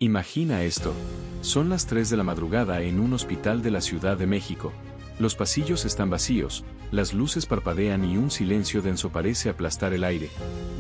Imagina esto. Son las 3 de la madrugada en un hospital de la Ciudad de México. Los pasillos están vacíos, las luces parpadean y un silencio denso parece aplastar el aire.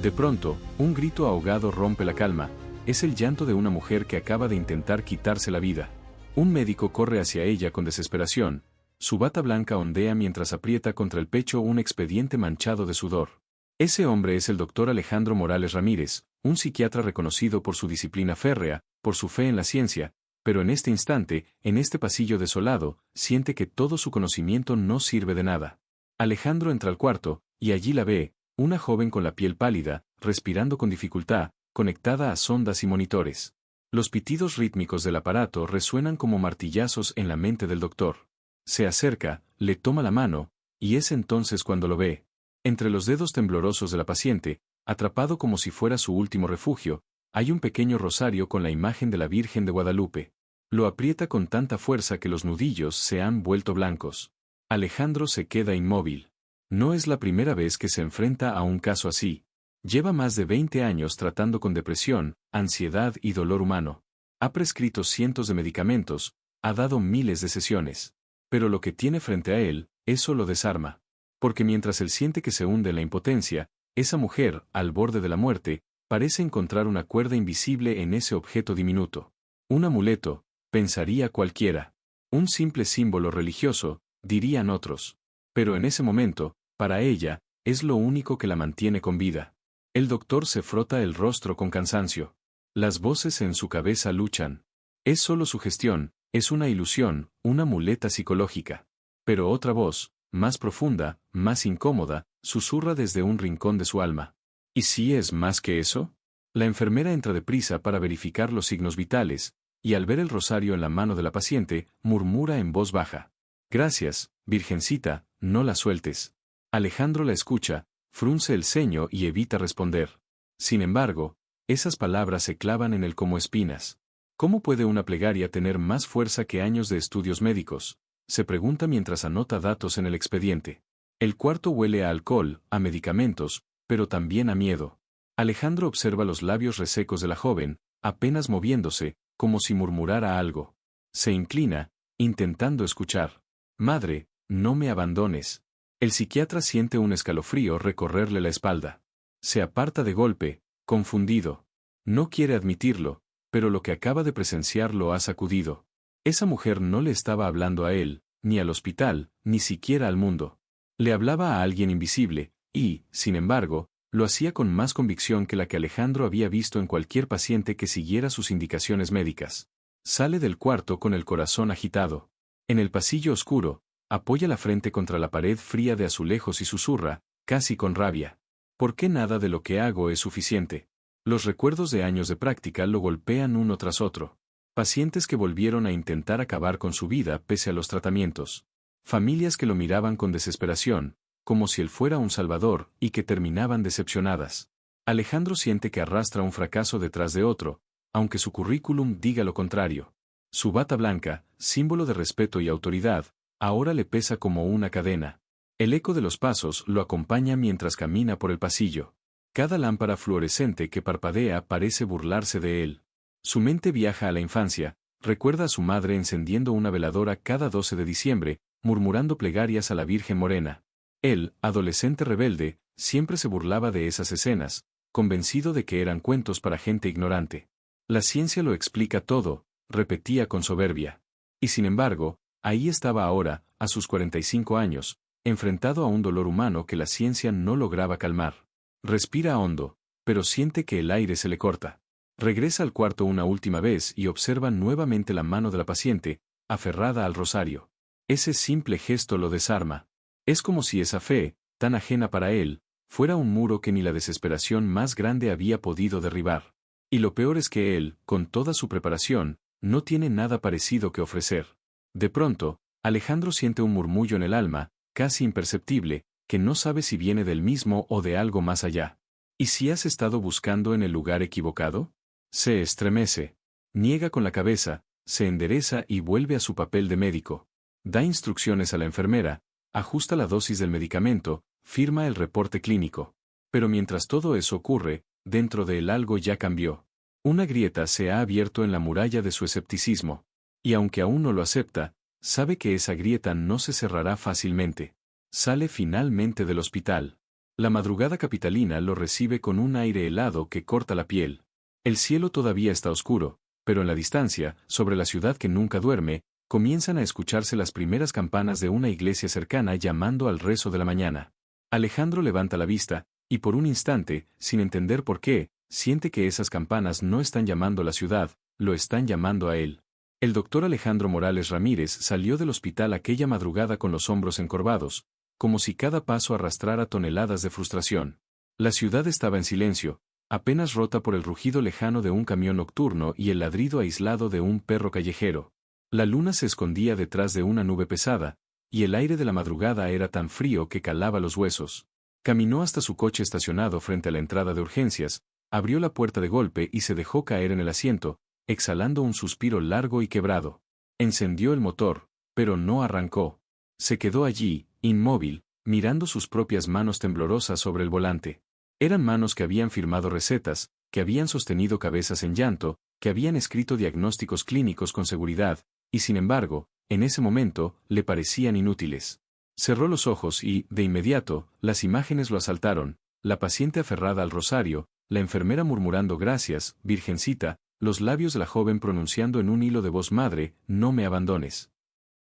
De pronto, un grito ahogado rompe la calma. Es el llanto de una mujer que acaba de intentar quitarse la vida. Un médico corre hacia ella con desesperación. Su bata blanca ondea mientras aprieta contra el pecho un expediente manchado de sudor. Ese hombre es el doctor Alejandro Morales Ramírez, un psiquiatra reconocido por su disciplina férrea, por su fe en la ciencia, pero en este instante, en este pasillo desolado, siente que todo su conocimiento no sirve de nada. Alejandro entra al cuarto, y allí la ve, una joven con la piel pálida, respirando con dificultad, conectada a sondas y monitores. Los pitidos rítmicos del aparato resuenan como martillazos en la mente del doctor. Se acerca, le toma la mano, y es entonces cuando lo ve. Entre los dedos temblorosos de la paciente, atrapado como si fuera su último refugio, hay un pequeño rosario con la imagen de la Virgen de Guadalupe. Lo aprieta con tanta fuerza que los nudillos se han vuelto blancos. Alejandro se queda inmóvil. No es la primera vez que se enfrenta a un caso así. Lleva más de 20 años tratando con depresión, ansiedad y dolor humano. Ha prescrito cientos de medicamentos, ha dado miles de sesiones. Pero lo que tiene frente a él, eso lo desarma. Porque mientras él siente que se hunde en la impotencia, esa mujer, al borde de la muerte, parece encontrar una cuerda invisible en ese objeto diminuto. Un amuleto, pensaría cualquiera. Un simple símbolo religioso, dirían otros. Pero en ese momento, para ella, es lo único que la mantiene con vida. El doctor se frota el rostro con cansancio. Las voces en su cabeza luchan. Es solo su gestión, es una ilusión, una muleta psicológica. Pero otra voz, más profunda, más incómoda, susurra desde un rincón de su alma. ¿Y si es más que eso? La enfermera entra deprisa para verificar los signos vitales, y al ver el rosario en la mano de la paciente, murmura en voz baja. Gracias, Virgencita, no la sueltes. Alejandro la escucha, frunce el ceño y evita responder. Sin embargo, esas palabras se clavan en él como espinas. ¿Cómo puede una plegaria tener más fuerza que años de estudios médicos? Se pregunta mientras anota datos en el expediente. El cuarto huele a alcohol, a medicamentos, pero también a miedo. Alejandro observa los labios resecos de la joven, apenas moviéndose, como si murmurara algo. Se inclina, intentando escuchar. Madre, no me abandones. El psiquiatra siente un escalofrío recorrerle la espalda. Se aparta de golpe, confundido. No quiere admitirlo, pero lo que acaba de presenciar lo ha sacudido. Esa mujer no le estaba hablando a él, ni al hospital, ni siquiera al mundo. Le hablaba a alguien invisible, y, sin embargo, lo hacía con más convicción que la que Alejandro había visto en cualquier paciente que siguiera sus indicaciones médicas. Sale del cuarto con el corazón agitado. En el pasillo oscuro, apoya la frente contra la pared fría de azulejos y susurra, casi con rabia. ¿Por qué nada de lo que hago es suficiente? Los recuerdos de años de práctica lo golpean uno tras otro. Pacientes que volvieron a intentar acabar con su vida pese a los tratamientos. Familias que lo miraban con desesperación, como si él fuera un salvador, y que terminaban decepcionadas. Alejandro siente que arrastra un fracaso detrás de otro, aunque su currículum diga lo contrario. Su bata blanca, símbolo de respeto y autoridad, ahora le pesa como una cadena. El eco de los pasos lo acompaña mientras camina por el pasillo. Cada lámpara fluorescente que parpadea parece burlarse de él. Su mente viaja a la infancia, recuerda a su madre encendiendo una veladora cada 12 de diciembre, murmurando plegarias a la Virgen Morena. Él, adolescente rebelde, siempre se burlaba de esas escenas, convencido de que eran cuentos para gente ignorante. La ciencia lo explica todo, repetía con soberbia. Y sin embargo, ahí estaba ahora, a sus 45 años, enfrentado a un dolor humano que la ciencia no lograba calmar. Respira hondo, pero siente que el aire se le corta. Regresa al cuarto una última vez y observa nuevamente la mano de la paciente, aferrada al rosario. Ese simple gesto lo desarma. Es como si esa fe, tan ajena para él, fuera un muro que ni la desesperación más grande había podido derribar. Y lo peor es que él, con toda su preparación, no tiene nada parecido que ofrecer. De pronto, Alejandro siente un murmullo en el alma, casi imperceptible, que no sabe si viene del mismo o de algo más allá. ¿Y si has estado buscando en el lugar equivocado? Se estremece. Niega con la cabeza, se endereza y vuelve a su papel de médico. Da instrucciones a la enfermera, ajusta la dosis del medicamento, firma el reporte clínico. Pero mientras todo eso ocurre, dentro de él algo ya cambió. Una grieta se ha abierto en la muralla de su escepticismo. Y aunque aún no lo acepta, sabe que esa grieta no se cerrará fácilmente. Sale finalmente del hospital. La madrugada capitalina lo recibe con un aire helado que corta la piel. El cielo todavía está oscuro, pero en la distancia, sobre la ciudad que nunca duerme, comienzan a escucharse las primeras campanas de una iglesia cercana llamando al rezo de la mañana. Alejandro levanta la vista, y por un instante, sin entender por qué, siente que esas campanas no están llamando a la ciudad, lo están llamando a él. El doctor Alejandro Morales Ramírez salió del hospital aquella madrugada con los hombros encorvados, como si cada paso arrastrara toneladas de frustración. La ciudad estaba en silencio, apenas rota por el rugido lejano de un camión nocturno y el ladrido aislado de un perro callejero. La luna se escondía detrás de una nube pesada, y el aire de la madrugada era tan frío que calaba los huesos. Caminó hasta su coche estacionado frente a la entrada de urgencias, abrió la puerta de golpe y se dejó caer en el asiento, exhalando un suspiro largo y quebrado. Encendió el motor, pero no arrancó. Se quedó allí, inmóvil, mirando sus propias manos temblorosas sobre el volante. Eran manos que habían firmado recetas, que habían sostenido cabezas en llanto, que habían escrito diagnósticos clínicos con seguridad, y sin embargo, en ese momento, le parecían inútiles. Cerró los ojos y, de inmediato, las imágenes lo asaltaron, la paciente aferrada al rosario, la enfermera murmurando gracias, virgencita, los labios de la joven pronunciando en un hilo de voz madre, no me abandones.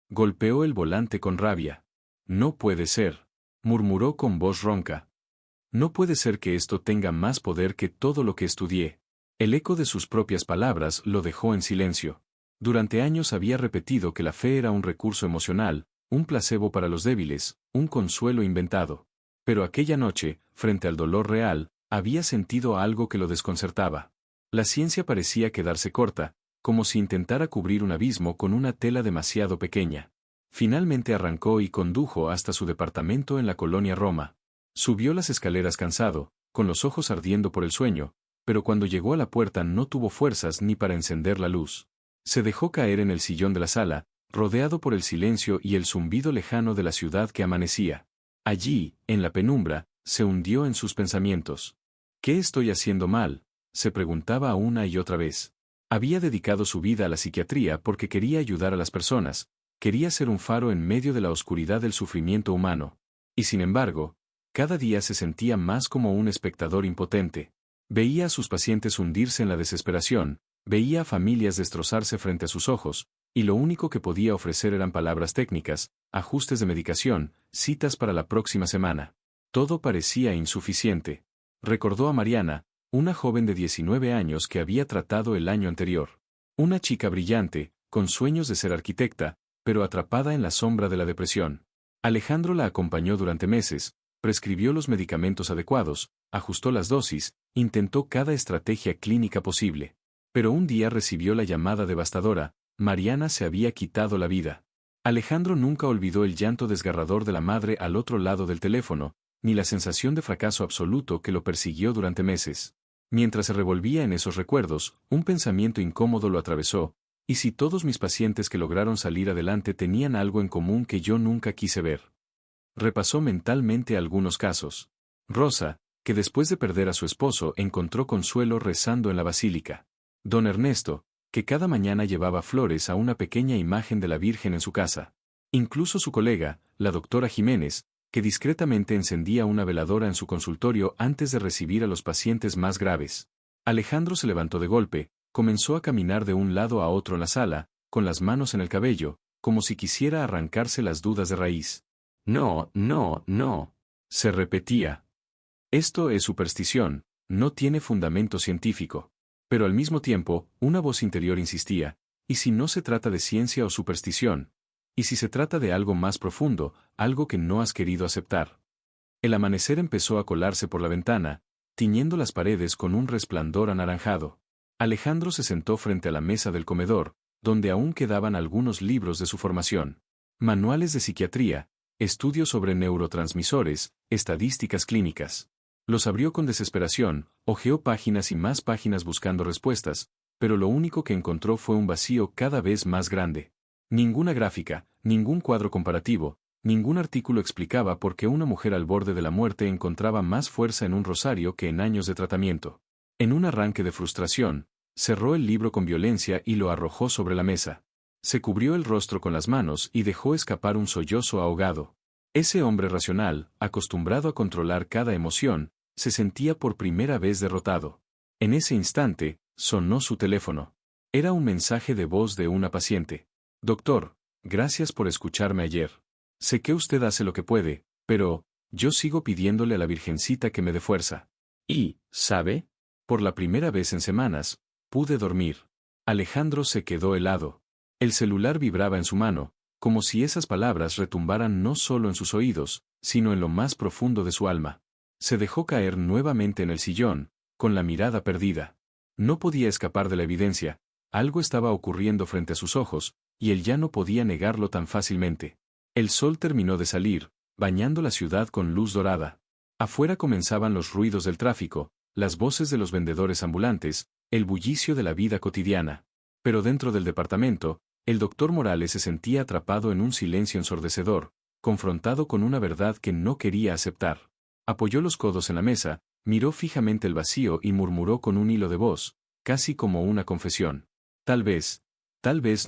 Golpeó el volante con rabia. No puede ser, murmuró con voz ronca. No puede ser que esto tenga más poder que todo lo que estudié. El eco de sus propias palabras lo dejó en silencio. Durante años había repetido que la fe era un recurso emocional, un placebo para los débiles, un consuelo inventado. Pero aquella noche, frente al dolor real, había sentido algo que lo desconcertaba. La ciencia parecía quedarse corta, como si intentara cubrir un abismo con una tela demasiado pequeña. Finalmente arrancó y condujo hasta su departamento en la colonia Roma. Subió las escaleras cansado, con los ojos ardiendo por el sueño, pero cuando llegó a la puerta no tuvo fuerzas ni para encender la luz. Se dejó caer en el sillón de la sala, rodeado por el silencio y el zumbido lejano de la ciudad que amanecía. Allí, en la penumbra, se hundió en sus pensamientos. ¿Qué estoy haciendo mal?, se preguntaba una y otra vez. Había dedicado su vida a la psiquiatría porque quería ayudar a las personas, quería ser un faro en medio de la oscuridad del sufrimiento humano. Y sin embargo, cada día se sentía más como un espectador impotente. Veía a sus pacientes hundirse en la desesperación, veía a familias destrozarse frente a sus ojos, y lo único que podía ofrecer eran palabras técnicas, ajustes de medicación, citas para la próxima semana. Todo parecía insuficiente. Recordó a Mariana, una joven de 19 años que había tratado el año anterior. Una chica brillante, con sueños de ser arquitecta, pero atrapada en la sombra de la depresión. Alejandro la acompañó durante meses, prescribió los medicamentos adecuados, ajustó las dosis, intentó cada estrategia clínica posible. Pero un día recibió la llamada devastadora: Mariana se había quitado la vida. Alejandro nunca olvidó el llanto desgarrador de la madre al otro lado del teléfono, ni la sensación de fracaso absoluto que lo persiguió durante meses. Mientras se revolvía en esos recuerdos, un pensamiento incómodo lo atravesó: ¿y si todos mis pacientes que lograron salir adelante tenían algo en común que yo nunca quise ver? Repasó mentalmente algunos casos. Rosa, que después de perder a su esposo encontró consuelo rezando en la basílica. Don Ernesto, que cada mañana llevaba flores a una pequeña imagen de la Virgen en su casa. Incluso su colega, la doctora Jiménez, que discretamente encendía una veladora en su consultorio antes de recibir a los pacientes más graves. Alejandro se levantó de golpe, comenzó a caminar de un lado a otro en la sala, con las manos en el cabello, como si quisiera arrancarse las dudas de raíz. No, no, no, se repetía. Esto es superstición, no tiene fundamento científico. Pero al mismo tiempo, una voz interior insistía: ¿y si no se trata de ciencia o superstición? ¿Y si se trata de algo más profundo, algo que no has querido aceptar? El amanecer empezó a colarse por la ventana, tiñendo las paredes con un resplandor anaranjado. Alejandro se sentó frente a la mesa del comedor, donde aún quedaban algunos libros de su formación. Manuales de psiquiatría, estudios sobre neurotransmisores, estadísticas clínicas. Los abrió con desesperación, hojeó páginas y más páginas buscando respuestas, pero lo único que encontró fue un vacío cada vez más grande. Ninguna gráfica, ningún cuadro comparativo, ningún artículo explicaba por qué una mujer al borde de la muerte encontraba más fuerza en un rosario que en años de tratamiento. En un arranque de frustración, Cerró el libro con violencia y lo arrojó sobre la mesa. Se cubrió el rostro con las manos y dejó escapar un sollozo ahogado. Ese hombre racional, acostumbrado a controlar cada emoción, se sentía por primera vez derrotado. En ese instante, sonó su teléfono. Era un mensaje de voz de una paciente. Doctor, gracias por escucharme ayer. Sé que usted hace lo que puede, pero yo sigo pidiéndole a la Virgencita que me dé fuerza. Y, ¿sabe? Por la primera vez en semanas, pude dormir. Alejandro se quedó helado. El celular vibraba en su mano, como si esas palabras retumbaran no solo en sus oídos, sino en lo más profundo de su alma. Se dejó caer nuevamente en el sillón, con la mirada perdida. No podía escapar de la evidencia, algo estaba ocurriendo frente a sus ojos, y él ya no podía negarlo tan fácilmente. El sol terminó de salir, bañando la ciudad con luz dorada. Afuera comenzaban los ruidos del tráfico, las voces de los vendedores ambulantes, el bullicio de la vida cotidiana. Pero dentro del departamento, el doctor Morales se sentía atrapado en un silencio ensordecedor, confrontado con una verdad que no quería aceptar. Apoyó los codos en la mesa, miró fijamente el vacío y murmuró con un hilo de voz, casi como una confesión. Tal vez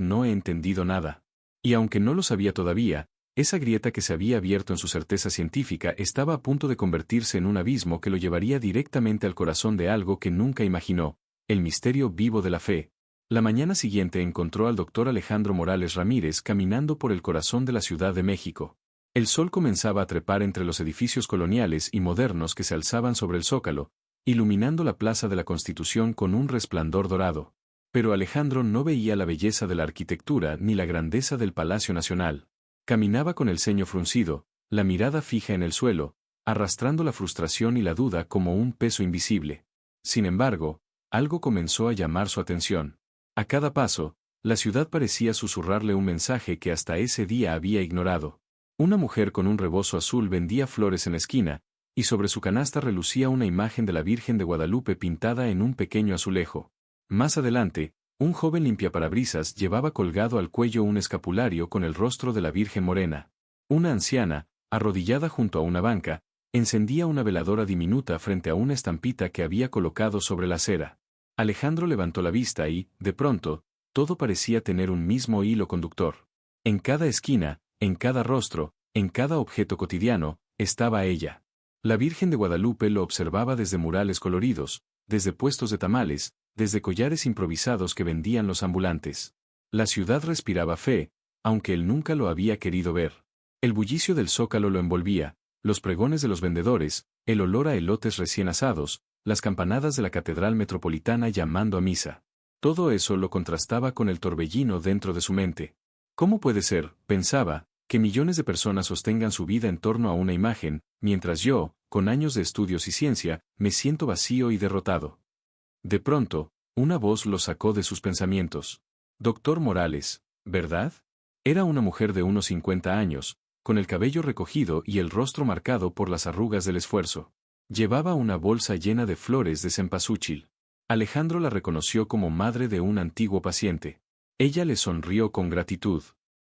no he entendido nada. Y aunque no lo sabía todavía, esa grieta que se había abierto en su certeza científica estaba a punto de convertirse en un abismo que lo llevaría directamente al corazón de algo que nunca imaginó, el misterio vivo de la fe. La mañana siguiente encontró al doctor Alejandro Morales Ramírez caminando por el corazón de la Ciudad de México. El sol comenzaba a trepar entre los edificios coloniales y modernos que se alzaban sobre el Zócalo, iluminando la Plaza de la Constitución con un resplandor dorado. Pero Alejandro no veía la belleza de la arquitectura ni la grandeza del Palacio Nacional. Caminaba con el ceño fruncido, la mirada fija en el suelo, arrastrando la frustración y la duda como un peso invisible. Sin embargo, algo comenzó a llamar su atención. A cada paso, la ciudad parecía susurrarle un mensaje que hasta ese día había ignorado. Una mujer con un rebozo azul vendía flores en la esquina, y sobre su canasta relucía una imagen de la Virgen de Guadalupe pintada en un pequeño azulejo. Más adelante, un joven limpiaparabrisas llevaba colgado al cuello un escapulario con el rostro de la Virgen Morena. Una anciana, arrodillada junto a una banca, encendía una veladora diminuta frente a una estampita que había colocado sobre la acera. Alejandro levantó la vista y, de pronto, todo parecía tener un mismo hilo conductor. En cada esquina, en cada rostro, en cada objeto cotidiano, estaba ella. La Virgen de Guadalupe lo observaba desde murales coloridos, desde puestos de tamales, desde collares improvisados que vendían los ambulantes. La ciudad respiraba fe, aunque él nunca lo había querido ver. El bullicio del Zócalo lo envolvía, los pregones de los vendedores, el olor a elotes recién asados, las campanadas de la Catedral Metropolitana llamando a misa. Todo eso lo contrastaba con el torbellino dentro de su mente. ¿Cómo puede ser, pensaba, que millones de personas sostengan su vida en torno a una imagen, mientras yo, con años de estudios y ciencia, me siento vacío y derrotado? De pronto, una voz lo sacó de sus pensamientos. Doctor Morales, ¿verdad? Era una mujer de unos 50 años, con el cabello recogido y el rostro marcado por las arrugas del esfuerzo. Llevaba una bolsa llena de flores de cempasúchil. Alejandro la reconoció como madre de un antiguo paciente. Ella le sonrió con gratitud.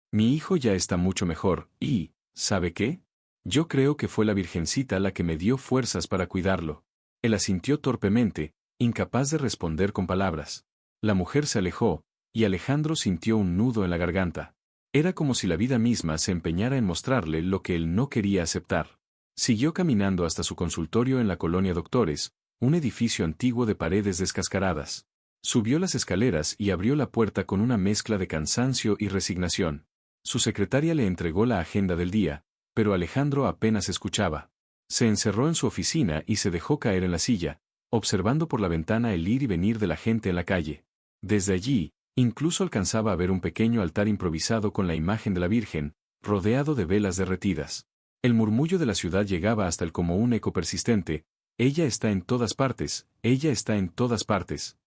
Mi hijo ya está mucho mejor, y, ¿sabe qué? Yo creo que fue la Virgencita la que me dio fuerzas para cuidarlo. Él asintió torpemente, incapaz de responder con palabras. La mujer se alejó, y Alejandro sintió un nudo en la garganta. Era como si la vida misma se empeñara en mostrarle lo que él no quería aceptar. Siguió caminando hasta su consultorio en la colonia Doctores, un edificio antiguo de paredes descascaradas. Subió las escaleras y abrió la puerta con una mezcla de cansancio y resignación. Su secretaria le entregó la agenda del día, pero Alejandro apenas escuchaba. Se encerró en su oficina y se dejó caer en la silla, observando por la ventana el ir y venir de la gente en la calle. Desde allí, incluso alcanzaba a ver un pequeño altar improvisado con la imagen de la Virgen, rodeado de velas derretidas. El murmullo de la ciudad llegaba hasta él como un eco persistente: ella está en todas partes, ella está en todas partes.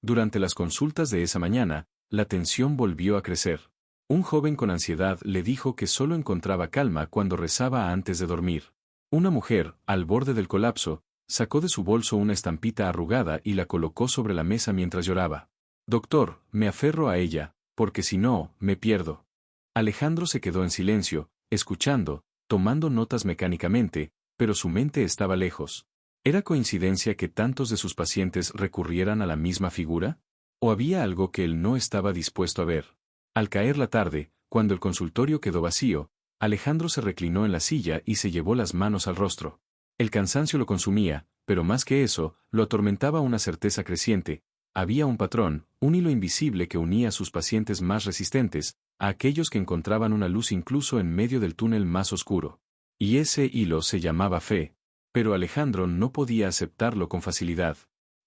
Durante las consultas de esa mañana, la tensión volvió a crecer. Un joven con ansiedad le dijo que solo encontraba calma cuando rezaba antes de dormir. Una mujer, al borde del colapso, sacó de su bolso una estampita arrugada y la colocó sobre la mesa mientras lloraba. Doctor, me aferro a ella, porque si no, me pierdo. Alejandro se quedó en silencio, escuchando, tomando notas mecánicamente, pero su mente estaba lejos. ¿Era coincidencia que tantos de sus pacientes recurrieran a la misma figura? ¿O había algo que él no estaba dispuesto a ver? Al caer la tarde, cuando el consultorio quedó vacío, Alejandro se reclinó en la silla y se llevó las manos al rostro. El cansancio lo consumía, pero más que eso, lo atormentaba una certeza creciente. Había un patrón, un hilo invisible que unía a sus pacientes más resistentes, a aquellos que encontraban una luz incluso en medio del túnel más oscuro. Y ese hilo se llamaba fe. Pero Alejandro no podía aceptarlo con facilidad.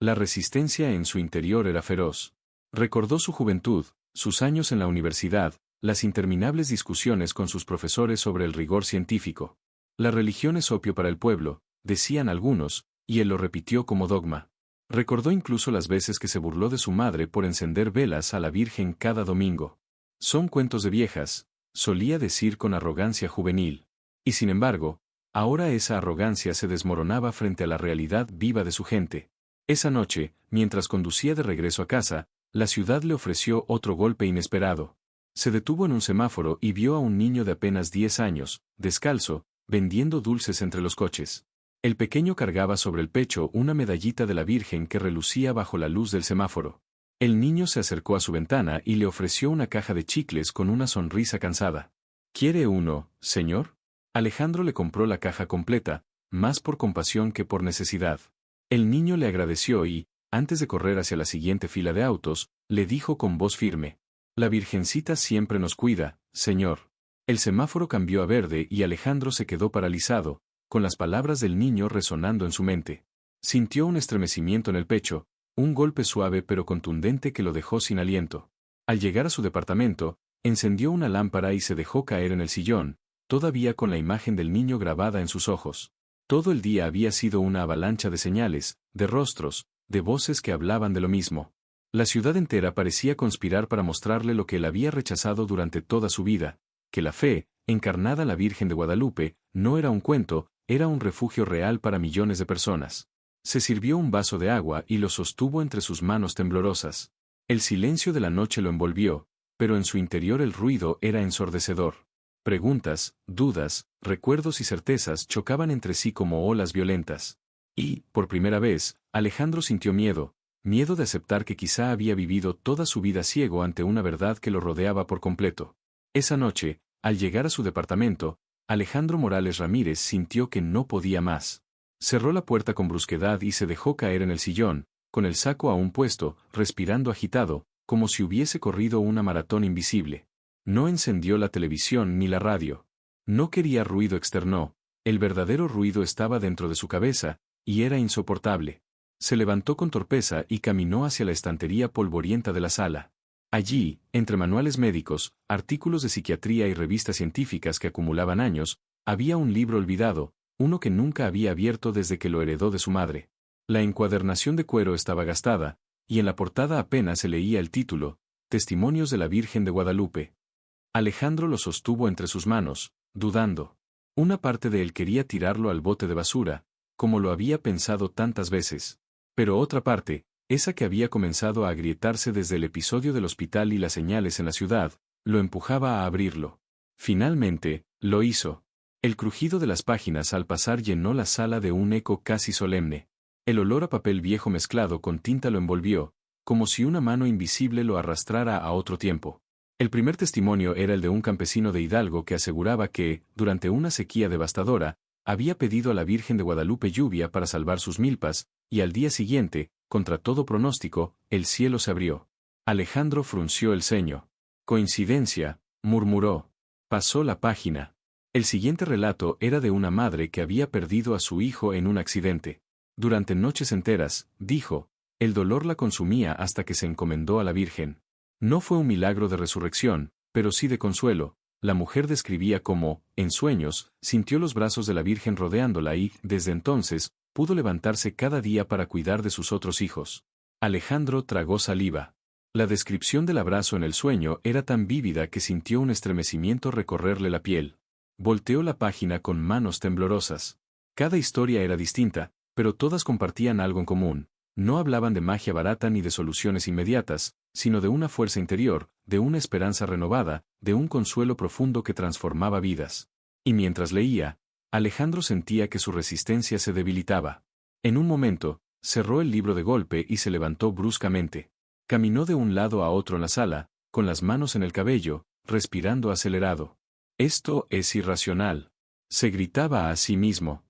La resistencia en su interior era feroz. Recordó su juventud, sus años en la universidad, las interminables discusiones con sus profesores sobre el rigor científico. La religión es opio para el pueblo, decían algunos, y él lo repitió como dogma. Recordó incluso las veces que se burló de su madre por encender velas a la Virgen cada domingo. Son cuentos de viejas, solía decir con arrogancia juvenil. Y sin embargo, ahora esa arrogancia se desmoronaba frente a la realidad viva de su gente. Esa noche, mientras conducía de regreso a casa, la ciudad le ofreció otro golpe inesperado. Se detuvo en un semáforo y vio a un niño de apenas 10 años, descalzo, vendiendo dulces entre los coches. El pequeño cargaba sobre el pecho una medallita de la Virgen que relucía bajo la luz del semáforo. El niño se acercó a su ventana y le ofreció una caja de chicles con una sonrisa cansada. ¿Quiere uno, señor? Alejandro le compró la caja completa, más por compasión que por necesidad. El niño le agradeció y, antes de correr hacia la siguiente fila de autos, le dijo con voz firme: «La Virgencita siempre nos cuida, señor». El semáforo cambió a verde y Alejandro se quedó paralizado, con las palabras del niño resonando en su mente. Sintió un estremecimiento en el pecho, un golpe suave pero contundente que lo dejó sin aliento. Al llegar a su departamento, encendió una lámpara y se dejó caer en el sillón, todavía con la imagen del niño grabada en sus ojos. Todo el día había sido una avalancha de señales, de rostros, de voces que hablaban de lo mismo. La ciudad entera parecía conspirar para mostrarle lo que él había rechazado durante toda su vida, que la fe, encarnada la Virgen de Guadalupe, no era un cuento, era un refugio real para millones de personas. Se sirvió un vaso de agua y lo sostuvo entre sus manos temblorosas. El silencio de la noche lo envolvió, pero en su interior el ruido era ensordecedor. Preguntas, dudas, recuerdos y certezas chocaban entre sí como olas violentas. Y, por primera vez, Alejandro sintió miedo, miedo de aceptar que quizá había vivido toda su vida ciego ante una verdad que lo rodeaba por completo. Esa noche, al llegar a su departamento, Alejandro Morales Ramírez sintió que no podía más. Cerró la puerta con brusquedad y se dejó caer en el sillón, con el saco aún puesto, respirando agitado, como si hubiese corrido una maratón invisible. No encendió la televisión ni la radio. No quería ruido externo, el verdadero ruido estaba dentro de su cabeza, y era insoportable. Se levantó con torpeza y caminó hacia la estantería polvorienta de la sala. Allí, entre manuales médicos, artículos de psiquiatría y revistas científicas que acumulaban años, había un libro olvidado, uno que nunca había abierto desde que lo heredó de su madre. La encuadernación de cuero estaba gastada, y en la portada apenas se leía el título: Testimonios de la Virgen de Guadalupe. Alejandro lo sostuvo entre sus manos, dudando. Una parte de él quería tirarlo al bote de basura, como lo había pensado tantas veces. Pero otra parte, esa que había comenzado a agrietarse desde el episodio del hospital y las señales en la ciudad, lo empujaba a abrirlo. Finalmente, lo hizo. El crujido de las páginas al pasar llenó la sala de un eco casi solemne. El olor a papel viejo mezclado con tinta lo envolvió, como si una mano invisible lo arrastrara a otro tiempo. El primer testimonio era el de un campesino de Hidalgo que aseguraba que, durante una sequía devastadora, había pedido a la Virgen de Guadalupe lluvia para salvar sus milpas, y al día siguiente, contra todo pronóstico, el cielo se abrió. Alejandro frunció el ceño. «Coincidencia», murmuró. Pasó la página. El siguiente relato era de una madre que había perdido a su hijo en un accidente. Durante noches enteras, dijo, el dolor la consumía hasta que se encomendó a la Virgen. No fue un milagro de resurrección, pero sí de consuelo. La mujer describía cómo, en sueños, sintió los brazos de la Virgen rodeándola y, desde entonces, pudo levantarse cada día para cuidar de sus otros hijos. Alejandro tragó saliva. La descripción del abrazo en el sueño era tan vívida que sintió un estremecimiento recorrerle la piel. Volteó la página con manos temblorosas. Cada historia era distinta, pero todas compartían algo en común. No hablaban de magia barata ni de soluciones inmediatas, sino de una fuerza interior, de una esperanza renovada, de un consuelo profundo que transformaba vidas. Y mientras leía, Alejandro sentía que su resistencia se debilitaba. En un momento, cerró el libro de golpe y se levantó bruscamente. Caminó de un lado a otro en la sala, con las manos en el cabello, respirando acelerado. Esto es irracional. Se gritaba a sí mismo.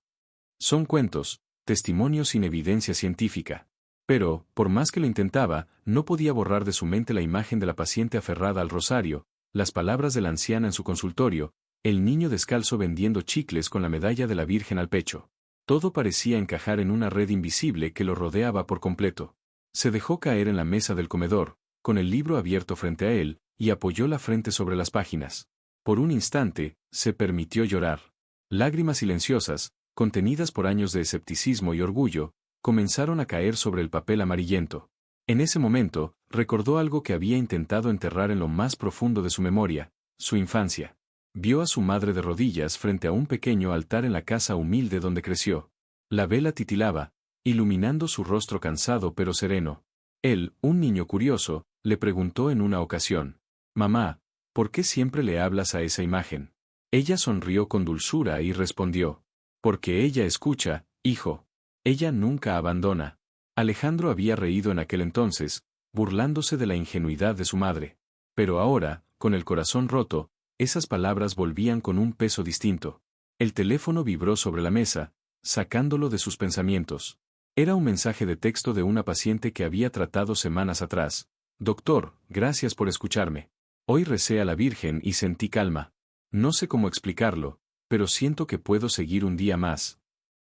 Son cuentos, testimonios sin evidencia científica. Pero, por más que lo intentaba, no podía borrar de su mente la imagen de la paciente aferrada al rosario, las palabras de la anciana en su consultorio, el niño descalzo vendiendo chicles con la medalla de la Virgen al pecho. Todo parecía encajar en una red invisible que lo rodeaba por completo. Se dejó caer en la mesa del comedor, con el libro abierto frente a él, y apoyó la frente sobre las páginas. Por un instante, se permitió llorar. Lágrimas silenciosas, contenidas por años de escepticismo y orgullo, comenzaron a caer sobre el papel amarillento. En ese momento, recordó algo que había intentado enterrar en lo más profundo de su memoria, su infancia. Vio a su madre de rodillas frente a un pequeño altar en la casa humilde donde creció. La vela titilaba, iluminando su rostro cansado pero sereno. Él, un niño curioso, le preguntó en una ocasión: «Mamá, ¿por qué siempre le hablas a esa imagen?» Ella sonrió con dulzura y respondió: «Porque ella escucha, hijo. Ella nunca abandona». Alejandro había reído en aquel entonces, burlándose de la ingenuidad de su madre. Pero ahora, con el corazón roto, esas palabras volvían con un peso distinto. El teléfono vibró sobre la mesa, sacándolo de sus pensamientos. Era un mensaje de texto de una paciente que había tratado semanas atrás. «Doctor, gracias por escucharme. Hoy recé a la Virgen y sentí calma. No sé cómo explicarlo, pero siento que puedo seguir un día más».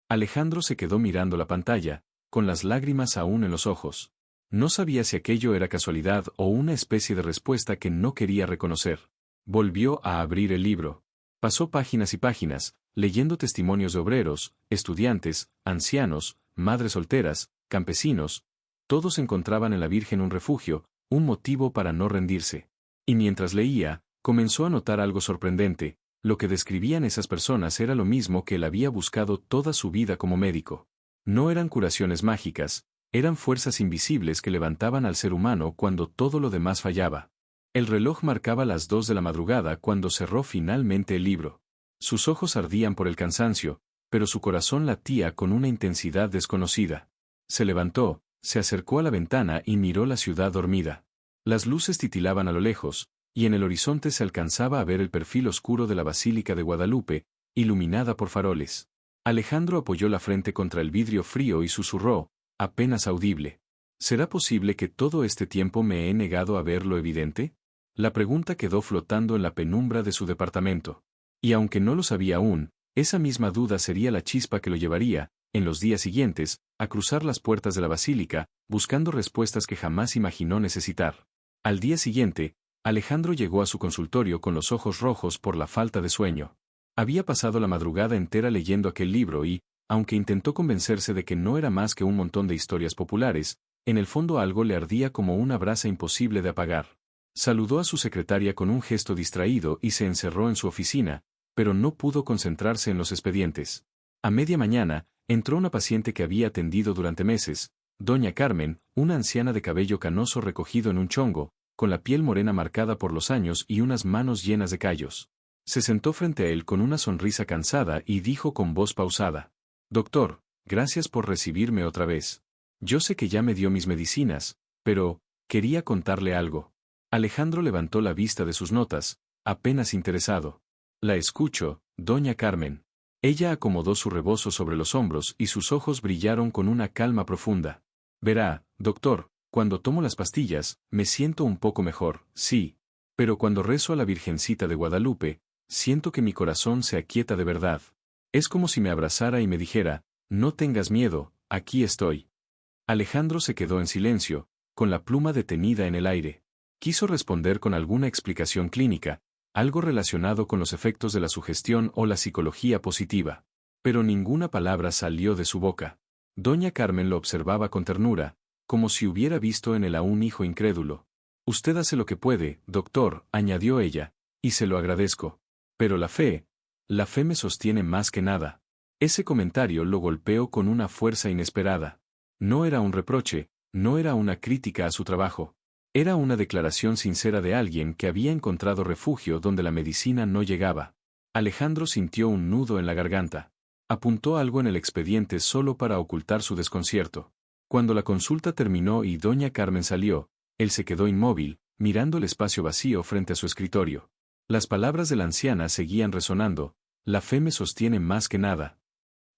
Alejandro se quedó mirando la pantalla, con las lágrimas aún en los ojos. No sabía si aquello era casualidad o una especie de respuesta que no quería reconocer. Volvió a abrir el libro. Pasó páginas y páginas, leyendo testimonios de obreros, estudiantes, ancianos, madres solteras, campesinos. Todos encontraban en la Virgen un refugio, un motivo para no rendirse. Y mientras leía, comenzó a notar algo sorprendente. Lo que describían esas personas era lo mismo que él había buscado toda su vida como médico. No eran curaciones mágicas, eran fuerzas invisibles que levantaban al ser humano cuando todo lo demás fallaba. El reloj marcaba las 2 de la madrugada cuando cerró finalmente el libro. Sus ojos ardían por el cansancio, pero su corazón latía con una intensidad desconocida. Se levantó, se acercó a la ventana y miró la ciudad dormida. Las luces titilaban a lo lejos, y en el horizonte se alcanzaba a ver el perfil oscuro de la Basílica de Guadalupe, iluminada por faroles. Alejandro apoyó la frente contra el vidrio frío y susurró, apenas audible: ¿será posible que todo este tiempo me he negado a ver lo evidente? La pregunta quedó flotando en la penumbra de su departamento. Y aunque no lo sabía aún, esa misma duda sería la chispa que lo llevaría, en los días siguientes, a cruzar las puertas de la basílica, buscando respuestas que jamás imaginó necesitar. Al día siguiente, Alejandro llegó a su consultorio con los ojos rojos por la falta de sueño. Había pasado la madrugada entera leyendo aquel libro y, aunque intentó convencerse de que no era más que un montón de historias populares, en el fondo algo le ardía como una brasa imposible de apagar. Saludó a su secretaria con un gesto distraído y se encerró en su oficina, pero no pudo concentrarse en los expedientes. A media mañana, entró una paciente que había atendido durante meses, doña Carmen, una anciana de cabello canoso recogido en un chongo, con la piel morena marcada por los años y unas manos llenas de callos. Se sentó frente a él con una sonrisa cansada y dijo con voz pausada: «Doctor, gracias por recibirme otra vez. Yo sé que ya me dio mis medicinas, pero quería contarle algo». Alejandro levantó la vista de sus notas, apenas interesado. «La escucho, doña Carmen». Ella acomodó su rebozo sobre los hombros y sus ojos brillaron con una calma profunda. «Verá, doctor, cuando tomo las pastillas, me siento un poco mejor, sí. Pero cuando rezo a la Virgencita de Guadalupe, siento que mi corazón se aquieta de verdad. Es como si me abrazara y me dijera: no tengas miedo, aquí estoy». Alejandro se quedó en silencio, con la pluma detenida en el aire. Quiso responder con alguna explicación clínica, algo relacionado con los efectos de la sugestión o la psicología positiva. Pero ninguna palabra salió de su boca. Doña Carmen lo observaba con ternura, como si hubiera visto en él a un hijo incrédulo. «Usted hace lo que puede, doctor», añadió ella, «y se lo agradezco. Pero la fe me sostiene más que nada». Ese comentario lo golpeó con una fuerza inesperada. No era un reproche, no era una crítica a su trabajo. Era una declaración sincera de alguien que había encontrado refugio donde la medicina no llegaba. Alejandro sintió un nudo en la garganta. Apuntó algo en el expediente solo para ocultar su desconcierto. Cuando la consulta terminó y doña Carmen salió, Él se quedó inmóvil, mirando el espacio vacío frente a su escritorio. Las palabras de la anciana seguían resonando: la fe me sostiene más que nada.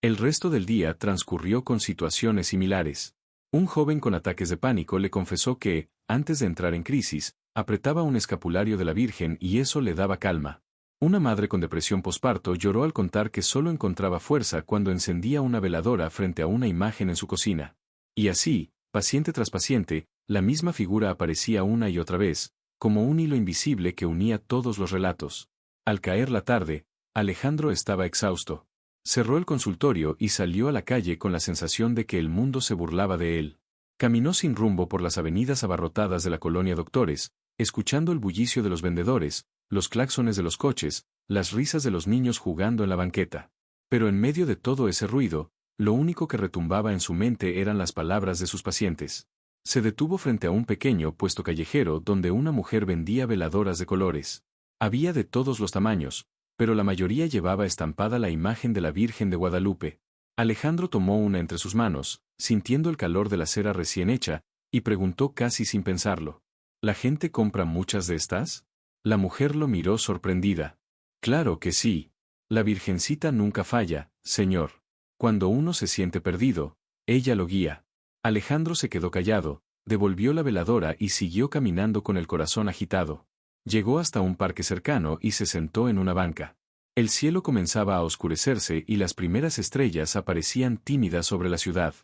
El resto del día transcurrió con situaciones similares. Un joven con ataques de pánico le confesó que, antes de entrar en crisis, apretaba un escapulario de la Virgen y eso le daba calma. Una madre con depresión posparto lloró al contar que solo encontraba fuerza cuando encendía una veladora frente a una imagen en su cocina. Y así, paciente tras paciente, la misma figura aparecía una y otra vez, como un hilo invisible que unía todos los relatos. Al caer la tarde, Alejandro estaba exhausto. Cerró el consultorio y salió a la calle con la sensación de que el mundo se burlaba de él. Caminó sin rumbo por las avenidas abarrotadas de la colonia Doctores, escuchando el bullicio de los vendedores, los claxones de los coches, las risas de los niños jugando en la banqueta. Pero en medio de todo ese ruido, lo único que retumbaba en su mente eran las palabras de sus pacientes. Se detuvo frente a un pequeño puesto callejero donde una mujer vendía veladoras de colores. Había de todos los tamaños, pero la mayoría llevaba estampada la imagen de la Virgen de Guadalupe. Alejandro tomó una entre sus manos, sintiendo el calor de la cera recién hecha, y preguntó casi sin pensarlo: ¿la gente compra muchas de estas? La mujer lo miró sorprendida. Claro que sí. La Virgencita nunca falla, señor. Cuando uno se siente perdido, ella lo guía. Alejandro se quedó callado, devolvió la veladora y siguió caminando con el corazón agitado. Llegó hasta un parque cercano y se sentó en una banca. El cielo comenzaba a oscurecerse y las primeras estrellas aparecían tímidas sobre la ciudad.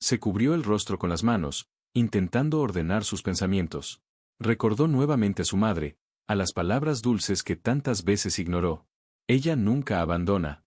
Se cubrió el rostro con las manos, intentando ordenar sus pensamientos. Recordó nuevamente a su madre, a las palabras dulces que tantas veces ignoró. Ella nunca abandona.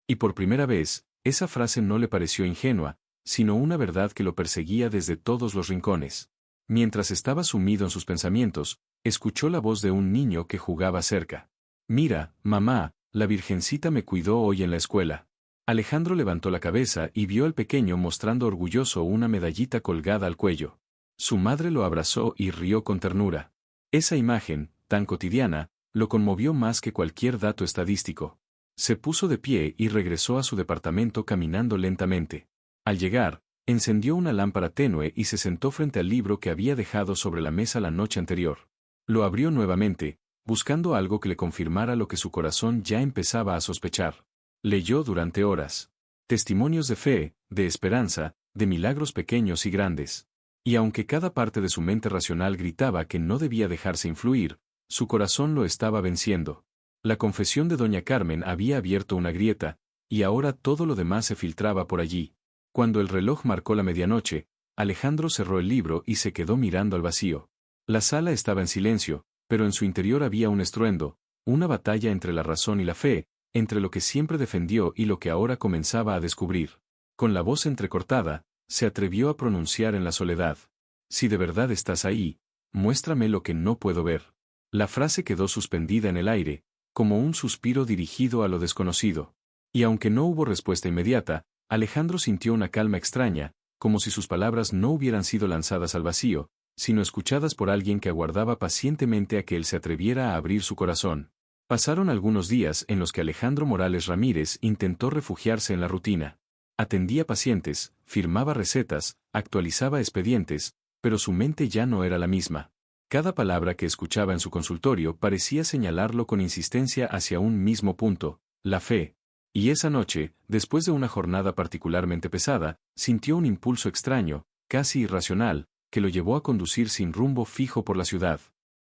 Y por primera vez, esa frase no le pareció ingenua, sino una verdad que lo perseguía desde todos los rincones. Mientras estaba sumido en sus pensamientos, escuchó la voz de un niño que jugaba cerca. «Mira, mamá, la Virgencita me cuidó hoy en la escuela». Alejandro levantó la cabeza y vio al pequeño mostrando orgulloso una medallita colgada al cuello. Su madre lo abrazó y rió con ternura. Esa imagen, tan cotidiana, lo conmovió más que cualquier dato estadístico. Se puso de pie y regresó a su departamento caminando lentamente. Al llegar, encendió una lámpara tenue y se sentó frente al libro que había dejado sobre la mesa la noche anterior. Lo abrió nuevamente, buscando algo que le confirmara lo que su corazón ya empezaba a sospechar. Leyó durante horas. Testimonios de fe, de esperanza, de milagros pequeños y grandes. Y aunque cada parte de su mente racional gritaba que no debía dejarse influir, su corazón lo estaba venciendo. La confesión de doña Carmen había abierto una grieta, y ahora todo lo demás se filtraba por allí. Cuando el reloj marcó la medianoche, Alejandro cerró el libro y se quedó mirando al vacío. La sala estaba en silencio, pero en su interior había un estruendo, una batalla entre la razón y la fe, entre lo que siempre defendió y lo que ahora comenzaba a descubrir. Con la voz entrecortada, se atrevió a pronunciar en la soledad: «Si de verdad estás ahí, muéstrame lo que no puedo ver». La frase quedó suspendida en el aire, como un suspiro dirigido a lo desconocido. Y aunque no hubo respuesta inmediata, Alejandro sintió una calma extraña, como si sus palabras no hubieran sido lanzadas al vacío, sino escuchadas por alguien que aguardaba pacientemente a que él se atreviera a abrir su corazón. Pasaron algunos días en los que Alejandro Morales Ramírez intentó refugiarse en la rutina. Atendía pacientes, firmaba recetas, actualizaba expedientes, pero su mente ya no era la misma. Cada palabra que escuchaba en su consultorio parecía señalarlo con insistencia hacia un mismo punto: la fe. Y esa noche, después de una jornada particularmente pesada, sintió un impulso extraño, casi irracional, que lo llevó a conducir sin rumbo fijo por la ciudad.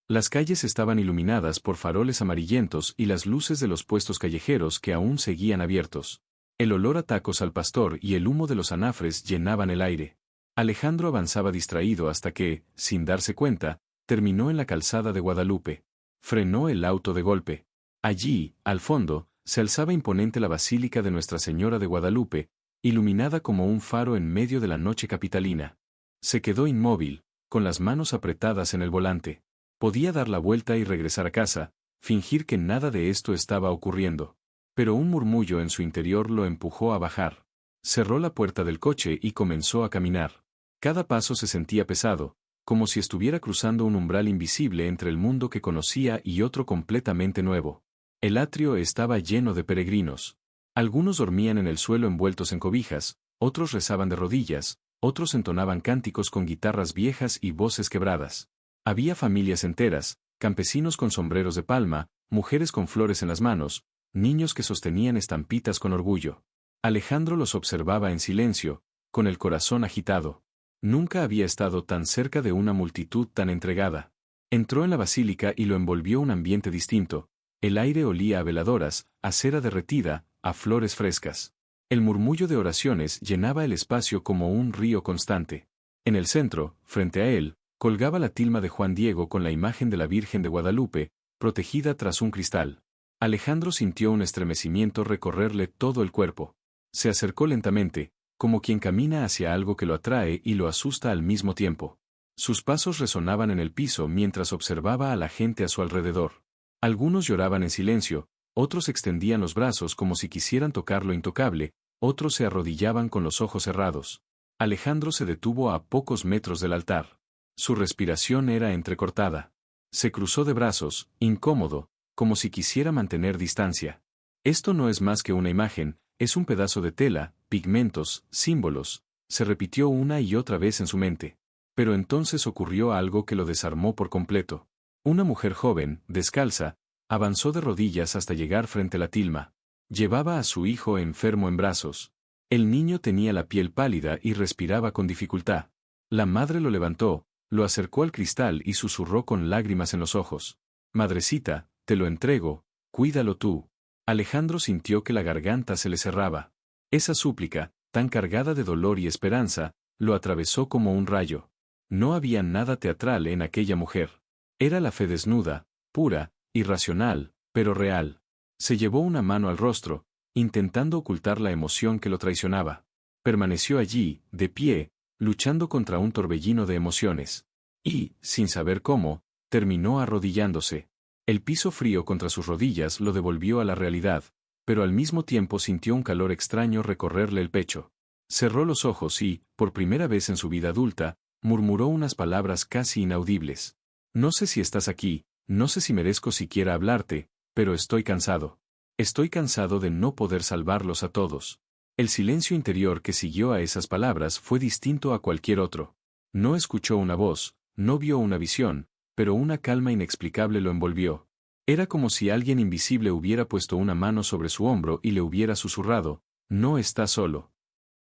Las calles estaban iluminadas por faroles amarillentos y las luces de los puestos callejeros que aún seguían abiertos. El olor a tacos al pastor y el humo de los anafres llenaban el aire. Alejandro avanzaba distraído hasta que, sin darse cuenta, terminó en la calzada de Guadalupe. Frenó el auto de golpe. Allí, al fondo, se alzaba imponente la Basílica de Nuestra Señora de Guadalupe, iluminada como un faro en medio de la noche capitalina. Se quedó inmóvil, con las manos apretadas en el volante. Podía dar la vuelta y regresar a casa, fingir que nada de esto estaba ocurriendo. Pero un murmullo en su interior lo empujó a bajar. Cerró la puerta del coche y comenzó a caminar. Cada paso se sentía pesado, como si estuviera cruzando un umbral invisible entre el mundo que conocía y otro completamente nuevo. El atrio estaba lleno de peregrinos. Algunos dormían en el suelo envueltos en cobijas, otros rezaban de rodillas, otros entonaban cánticos con guitarras viejas y voces quebradas. Había familias enteras, campesinos con sombreros de palma, mujeres con flores en las manos, niños que sostenían estampitas con orgullo. Alejandro los observaba en silencio, con el corazón agitado. Nunca había estado tan cerca de una multitud tan entregada. Entró en la basílica y lo envolvió un ambiente distinto. El aire olía a veladoras, a cera derretida, a flores frescas. El murmullo de oraciones llenaba el espacio como un río constante. En el centro, frente a él, colgaba la tilma de Juan Diego con la imagen de la Virgen de Guadalupe, protegida tras un cristal. Alejandro sintió un estremecimiento recorrerle todo el cuerpo. Se acercó lentamente, como quien camina hacia algo que lo atrae y lo asusta al mismo tiempo. Sus pasos resonaban en el piso mientras observaba a la gente a su alrededor. Algunos lloraban en silencio, otros extendían los brazos como si quisieran tocar lo intocable, otros se arrodillaban con los ojos cerrados. Alejandro se detuvo a pocos metros del altar. Su respiración era entrecortada. Se cruzó de brazos, incómodo, como si quisiera mantener distancia. Esto no es más que una imagen, es un pedazo de tela, pigmentos, símbolos, se repitió una y otra vez en su mente. Pero entonces ocurrió algo que lo desarmó por completo. Una mujer joven, descalza, avanzó de rodillas hasta llegar frente a la tilma. Llevaba a su hijo enfermo en brazos. El niño tenía la piel pálida y respiraba con dificultad. La madre lo levantó, lo acercó al cristal y susurró con lágrimas en los ojos. Madrecita, te lo entrego, cuídalo tú. Alejandro sintió que la garganta se le cerraba. Esa súplica, tan cargada de dolor y esperanza, lo atravesó como un rayo. No había nada teatral en aquella mujer. Era la fe desnuda, pura, irracional, pero real. Se llevó una mano al rostro, intentando ocultar la emoción que lo traicionaba. Permaneció allí, de pie, luchando contra un torbellino de emociones. Y, sin saber cómo, terminó arrodillándose. El piso frío contra sus rodillas lo devolvió a la realidad, pero al mismo tiempo sintió un calor extraño recorrerle el pecho. Cerró los ojos y, por primera vez en su vida adulta, murmuró unas palabras casi inaudibles. No sé si estás aquí, no sé si merezco siquiera hablarte, pero estoy cansado. Estoy cansado de no poder salvarlos a todos. El silencio interior que siguió a esas palabras fue distinto a cualquier otro. No escuchó una voz, no vio una visión, pero una calma inexplicable lo envolvió. Era como si alguien invisible hubiera puesto una mano sobre su hombro y le hubiera susurrado, «No estás solo».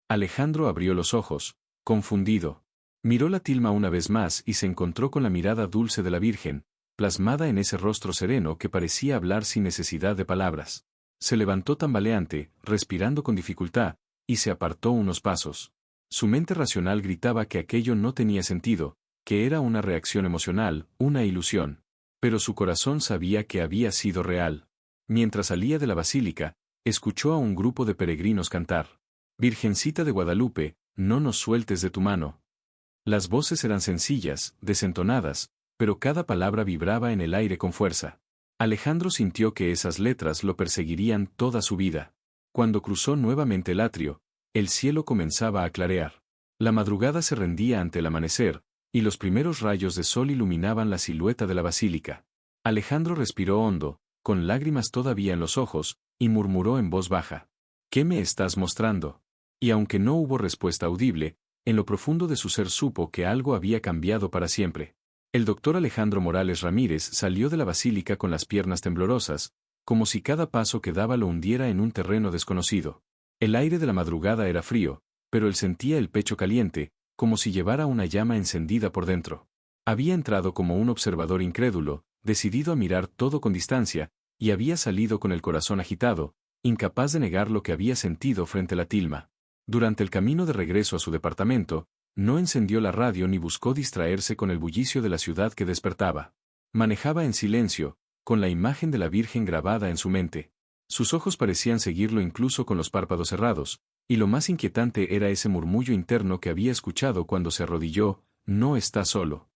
Alejandro abrió los ojos, confundido. Miró la tilma una vez más y se encontró con la mirada dulce de la Virgen, plasmada en ese rostro sereno que parecía hablar sin necesidad de palabras. Se levantó tambaleante, respirando con dificultad, y se apartó unos pasos. Su mente racional gritaba que aquello no tenía sentido, que era una reacción emocional, una ilusión. Pero su corazón sabía que había sido real. Mientras salía de la basílica, escuchó a un grupo de peregrinos cantar. «Virgencita de Guadalupe, no nos sueltes de tu mano». Las voces eran sencillas, desentonadas, pero cada palabra vibraba en el aire con fuerza. Alejandro sintió que esas letras lo perseguirían toda su vida. Cuando cruzó nuevamente el atrio, el cielo comenzaba a clarear. La madrugada se rendía ante el amanecer, y los primeros rayos de sol iluminaban la silueta de la basílica. Alejandro respiró hondo, con lágrimas todavía en los ojos, y murmuró en voz baja. «¿Qué me estás mostrando?» Y aunque no hubo respuesta audible, en lo profundo de su ser supo que algo había cambiado para siempre. El doctor Alejandro Morales Ramírez salió de la basílica con las piernas temblorosas, como si cada paso que daba lo hundiera en un terreno desconocido. El aire de la madrugada era frío, pero él sentía el pecho caliente, como si llevara una llama encendida por dentro. Había entrado como un observador incrédulo, decidido a mirar todo con distancia, y había salido con el corazón agitado, incapaz de negar lo que había sentido frente a la tilma. Durante el camino de regreso a su departamento, no encendió la radio ni buscó distraerse con el bullicio de la ciudad que despertaba. Manejaba en silencio, con la imagen de la Virgen grabada en su mente. Sus ojos parecían seguirlo incluso con los párpados cerrados, y lo más inquietante era ese murmullo interno que había escuchado cuando se arrodilló, «No está solo».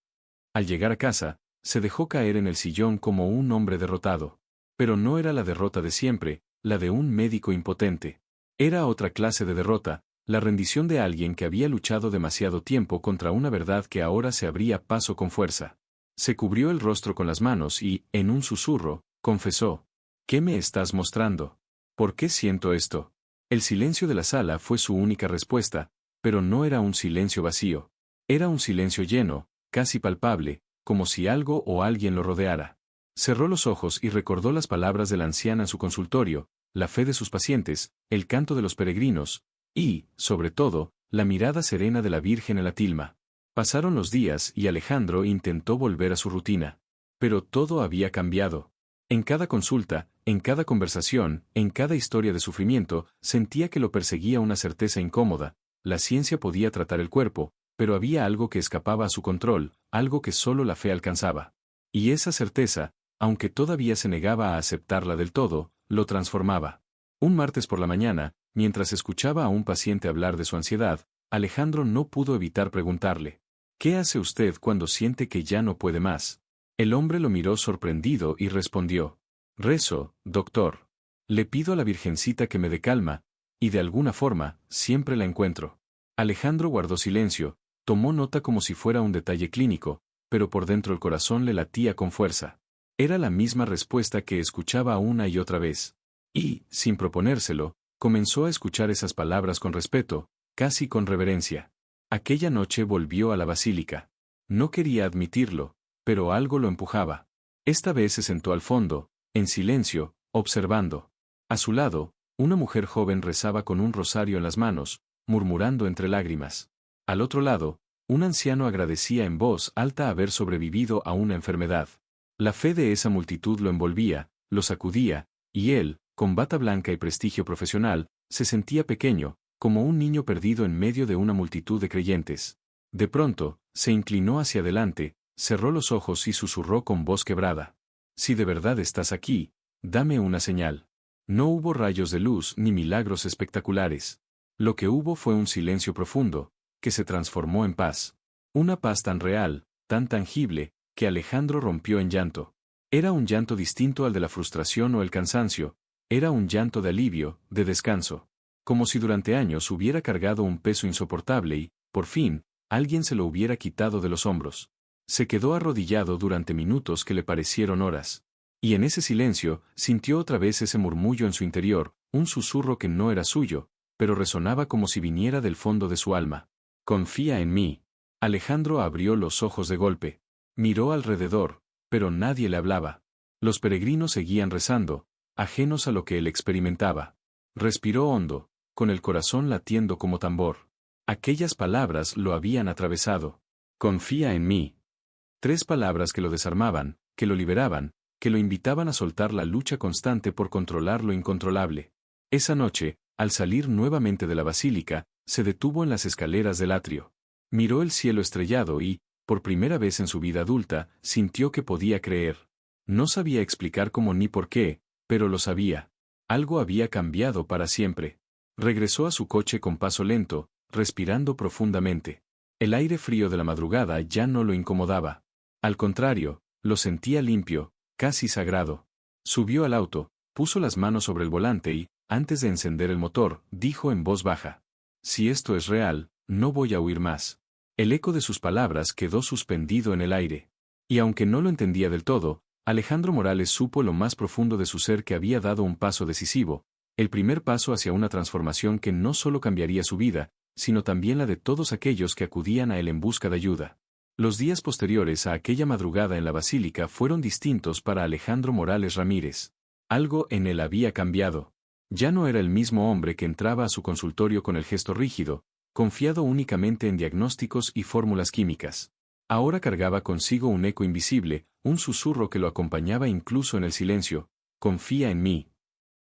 Al llegar a casa, se dejó caer en el sillón como un hombre derrotado. Pero no era la derrota de siempre, la de un médico impotente. Era otra clase de derrota, la rendición de alguien que había luchado demasiado tiempo contra una verdad que ahora se abría paso con fuerza. Se cubrió el rostro con las manos y, en un susurro, confesó. «¿Qué me estás mostrando? ¿Por qué siento esto?» El silencio de la sala fue su única respuesta, pero no era un silencio vacío. Era un silencio lleno, casi palpable, como si algo o alguien lo rodeara. Cerró los ojos y recordó las palabras de la anciana en su consultorio, la fe de sus pacientes, el canto de los peregrinos, y, sobre todo, la mirada serena de la Virgen en la tilma. Pasaron los días y Alejandro intentó volver a su rutina. Pero todo había cambiado. En cada consulta, en cada conversación, en cada historia de sufrimiento, sentía que lo perseguía una certeza incómoda. La ciencia podía tratar el cuerpo, pero había algo que escapaba a su control, algo que solo la fe alcanzaba. Y esa certeza, aunque todavía se negaba a aceptarla del todo, lo transformaba. Un martes por la mañana, mientras escuchaba a un paciente hablar de su ansiedad, Alejandro no pudo evitar preguntarle: ¿qué hace usted cuando siente que ya no puede más? El hombre lo miró sorprendido y respondió: rezo, doctor. Le pido a la Virgencita que me dé calma, y de alguna forma, siempre la encuentro. Alejandro guardó silencio, tomó nota como si fuera un detalle clínico, pero por dentro el corazón le latía con fuerza. Era la misma respuesta que escuchaba una y otra vez. Y, sin proponérselo, comenzó a escuchar esas palabras con respeto, casi con reverencia. Aquella noche volvió a la basílica. No quería admitirlo, pero algo lo empujaba. Esta vez se sentó al fondo, en silencio, observando. A su lado, una mujer joven rezaba con un rosario en las manos, murmurando entre lágrimas. Al otro lado, un anciano agradecía en voz alta haber sobrevivido a una enfermedad. La fe de esa multitud lo envolvía, lo sacudía, y él, con bata blanca y prestigio profesional, se sentía pequeño, como un niño perdido en medio de una multitud de creyentes. De pronto, se inclinó hacia adelante, cerró los ojos y susurró con voz quebrada: si de verdad estás aquí, dame una señal. No hubo rayos de luz ni milagros espectaculares. Lo que hubo fue un silencio profundo, que se transformó en paz. Una paz tan real, tan tangible, que Alejandro rompió en llanto. Era un llanto distinto al de la frustración o el cansancio, era un llanto de alivio, de descanso. Como si durante años hubiera cargado un peso insoportable y, por fin, alguien se lo hubiera quitado de los hombros. Se quedó arrodillado durante minutos que le parecieron horas. Y en ese silencio, sintió otra vez ese murmullo en su interior, un susurro que no era suyo, pero resonaba como si viniera del fondo de su alma. Confía en mí. Alejandro abrió los ojos de golpe. Miró alrededor, pero nadie le hablaba. Los peregrinos seguían rezando, ajenos a lo que él experimentaba. Respiró hondo, con el corazón latiendo como tambor. Aquellas palabras lo habían atravesado. Confía en mí. 3 palabras que lo desarmaban, que lo liberaban, que lo invitaban a soltar la lucha constante por controlar lo incontrolable. Esa noche, al salir nuevamente de la basílica, se detuvo en las escaleras del atrio. Miró el cielo estrellado y, por primera vez en su vida adulta, sintió que podía creer. No sabía explicar cómo ni por qué, pero lo sabía. Algo había cambiado para siempre. Regresó a su coche con paso lento, respirando profundamente. El aire frío de la madrugada ya no lo incomodaba. Al contrario, lo sentía limpio, casi sagrado. Subió al auto, puso las manos sobre el volante y, antes de encender el motor, dijo en voz baja: si esto es real, no voy a huir más. El eco de sus palabras quedó suspendido en el aire. Y aunque no lo entendía del todo, Alejandro Morales supo lo más profundo de su ser que había dado un paso decisivo, el primer paso hacia una transformación que no solo cambiaría su vida, sino también la de todos aquellos que acudían a él en busca de ayuda. Los días posteriores a aquella madrugada en la basílica fueron distintos para Alejandro Morales Ramírez. Algo en él había cambiado. Ya no era el mismo hombre que entraba a su consultorio con el gesto rígido, confiado únicamente en diagnósticos y fórmulas químicas. Ahora cargaba consigo un eco invisible, un susurro que lo acompañaba incluso en el silencio: confía en mí.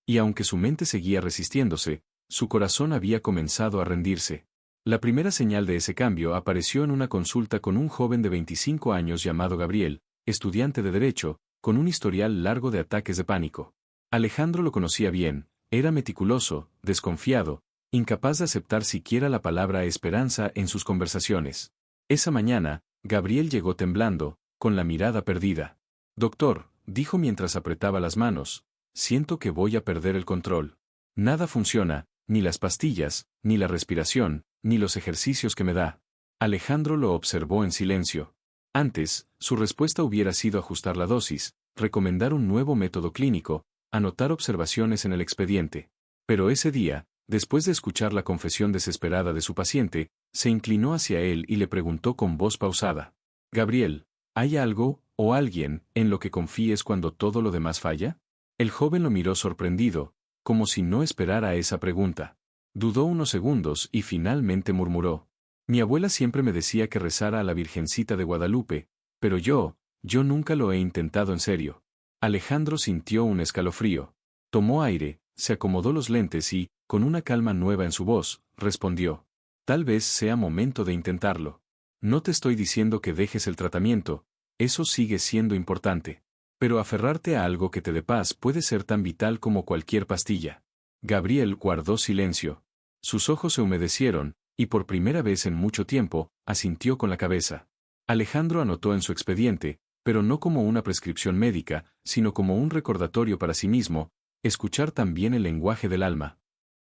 Y aunque su mente seguía resistiéndose, su corazón había comenzado a rendirse. La primera señal de ese cambio apareció en una consulta con un joven de 25 años llamado Gabriel, estudiante de Derecho, con un historial largo de ataques de pánico. Alejandro lo conocía bien, era meticuloso, desconfiado, incapaz de aceptar siquiera la palabra esperanza en sus conversaciones. Esa mañana, Gabriel llegó temblando, con la mirada perdida. Doctor, dijo mientras apretaba las manos, siento que voy a perder el control. Nada funciona, ni las pastillas, ni la respiración, ni los ejercicios que me da. Alejandro lo observó en silencio. Antes, su respuesta hubiera sido ajustar la dosis, recomendar un nuevo método clínico, anotar observaciones en el expediente. Pero ese día, después de escuchar la confesión desesperada de su paciente, se inclinó hacia él y le preguntó con voz pausada: Gabriel, ¿Hay algo, o alguien, en lo que confíes cuando todo lo demás falla? El joven lo miró sorprendido, como si no esperara esa pregunta. Dudó unos segundos y finalmente murmuró. Mi abuela siempre me decía que rezara a la Virgencita de Guadalupe, pero yo nunca lo he intentado en serio. Alejandro sintió un escalofrío. Tomó aire, se acomodó los lentes y, con una calma nueva en su voz, respondió. Tal vez sea momento de intentarlo. No te estoy diciendo que dejes el tratamiento, eso sigue siendo importante. Pero aferrarte a algo que te dé paz puede ser tan vital como cualquier pastilla. Gabriel guardó silencio. Sus ojos se humedecieron, y por primera vez en mucho tiempo, asintió con la cabeza. Alejandro anotó en su expediente, pero no como una prescripción médica, sino como un recordatorio para sí mismo, escuchar también el lenguaje del alma.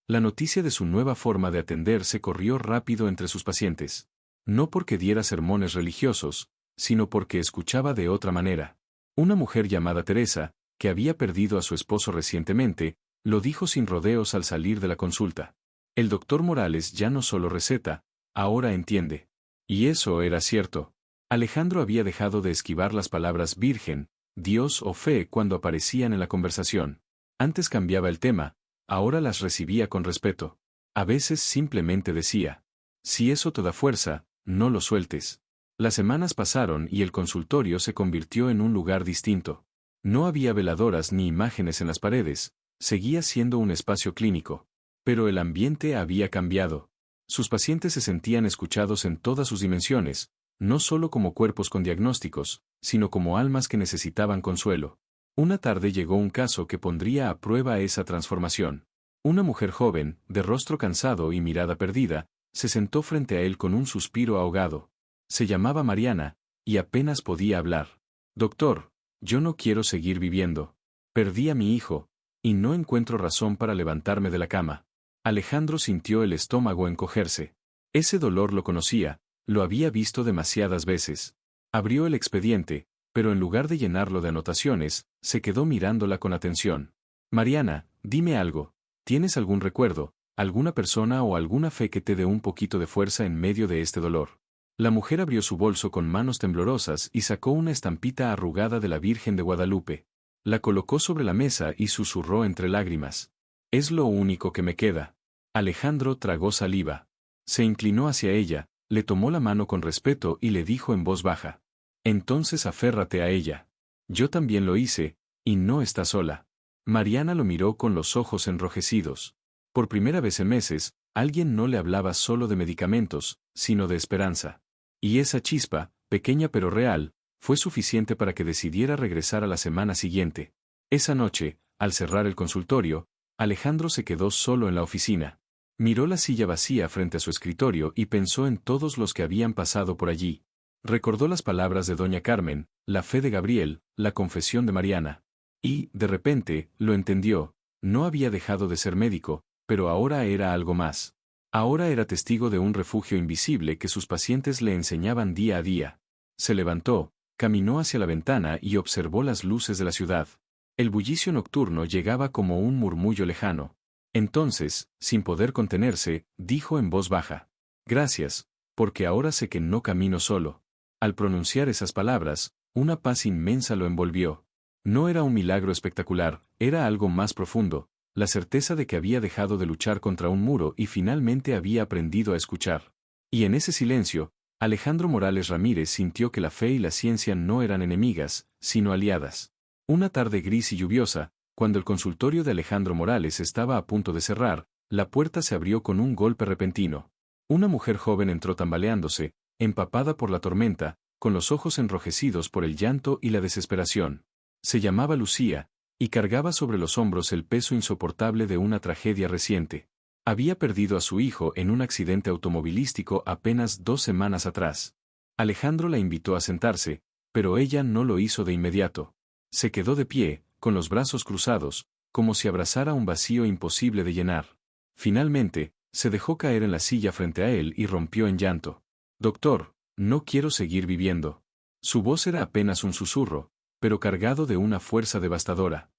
La noticia de su nueva forma de atender se corrió rápido entre sus pacientes. No porque diera sermones religiosos, sino porque escuchaba de otra manera. Una mujer llamada Teresa, que había perdido a su esposo recientemente, lo dijo sin rodeos al salir de la consulta. El doctor Morales ya no solo receta, ahora entiende. Y eso era cierto. Alejandro había dejado de esquivar las palabras virgen, Dios o fe cuando aparecían en la conversación. Antes cambiaba el tema, ahora las recibía con respeto. A veces simplemente decía, si eso te da fuerza, no lo sueltes. Las semanas pasaron y el consultorio se convirtió en un lugar distinto. No había veladoras ni imágenes en las paredes, seguía siendo un espacio clínico. Pero el ambiente había cambiado. Sus pacientes se sentían escuchados en todas sus dimensiones, no solo como cuerpos con diagnósticos, sino como almas que necesitaban consuelo. Una tarde llegó un caso que pondría a prueba esa transformación. Una mujer joven, de rostro cansado y mirada perdida, se sentó frente a él con un suspiro ahogado. Se llamaba Mariana, y apenas podía hablar. Doctor, yo no quiero seguir viviendo. Perdí a mi hijo, y no encuentro razón para levantarme de la cama. Alejandro sintió el estómago encogerse. Ese dolor lo conocía, lo había visto demasiadas veces. Abrió el expediente, pero en lugar de llenarlo de anotaciones, se quedó mirándola con atención. Mariana, dime algo. ¿Tienes algún recuerdo, alguna persona o alguna fe que te dé un poquito de fuerza en medio de este dolor? La mujer abrió su bolso con manos temblorosas y sacó una estampita arrugada de la Virgen de Guadalupe. La colocó sobre la mesa y susurró entre lágrimas. Es lo único que me queda. Alejandro tragó saliva. Se inclinó hacia ella, le tomó la mano con respeto y le dijo en voz baja. Entonces aférrate a ella. Yo también lo hice, y no está sola. Mariana lo miró con los ojos enrojecidos. Por primera vez en meses, alguien no le hablaba solo de medicamentos, sino de esperanza. Y esa chispa, pequeña pero real, fue suficiente para que decidiera regresar a la semana siguiente. Esa noche, al cerrar el consultorio, Alejandro se quedó solo en la oficina. Miró la silla vacía frente a su escritorio y pensó en todos los que habían pasado por allí. Recordó las palabras de doña Carmen, la fe de Gabriel, la confesión de Mariana. Y, de repente, lo entendió, no había dejado de ser médico, pero ahora era algo más. Ahora era testigo de un refugio invisible que sus pacientes le enseñaban día a día. Se levantó, caminó hacia la ventana y observó las luces de la ciudad. El bullicio nocturno llegaba como un murmullo lejano. Entonces, sin poder contenerse, dijo en voz baja. Gracias, porque ahora sé que no camino solo. Al pronunciar esas palabras, una paz inmensa lo envolvió. No era un milagro espectacular, era algo más profundo, la certeza de que había dejado de luchar contra un muro y finalmente había aprendido a escuchar. Y en ese silencio, Alejandro Morales Ramírez sintió que la fe y la ciencia no eran enemigas, sino aliadas. Una tarde gris y lluviosa, cuando el consultorio de Alejandro Morales estaba a punto de cerrar, la puerta se abrió con un golpe repentino. Una mujer joven entró tambaleándose, empapada por la tormenta, con los ojos enrojecidos por el llanto y la desesperación. Se llamaba Lucía, y cargaba sobre los hombros el peso insoportable de una tragedia reciente. Había perdido a su hijo en un accidente automovilístico apenas 2 semanas atrás. Alejandro la invitó a sentarse, pero ella no lo hizo de inmediato. Se quedó de pie, con los brazos cruzados, como si abrazara un vacío imposible de llenar. Finalmente, se dejó caer en la silla frente a él y rompió en llanto. Doctor, no quiero seguir viviendo. Su voz era apenas un susurro, pero cargado de una fuerza devastadora.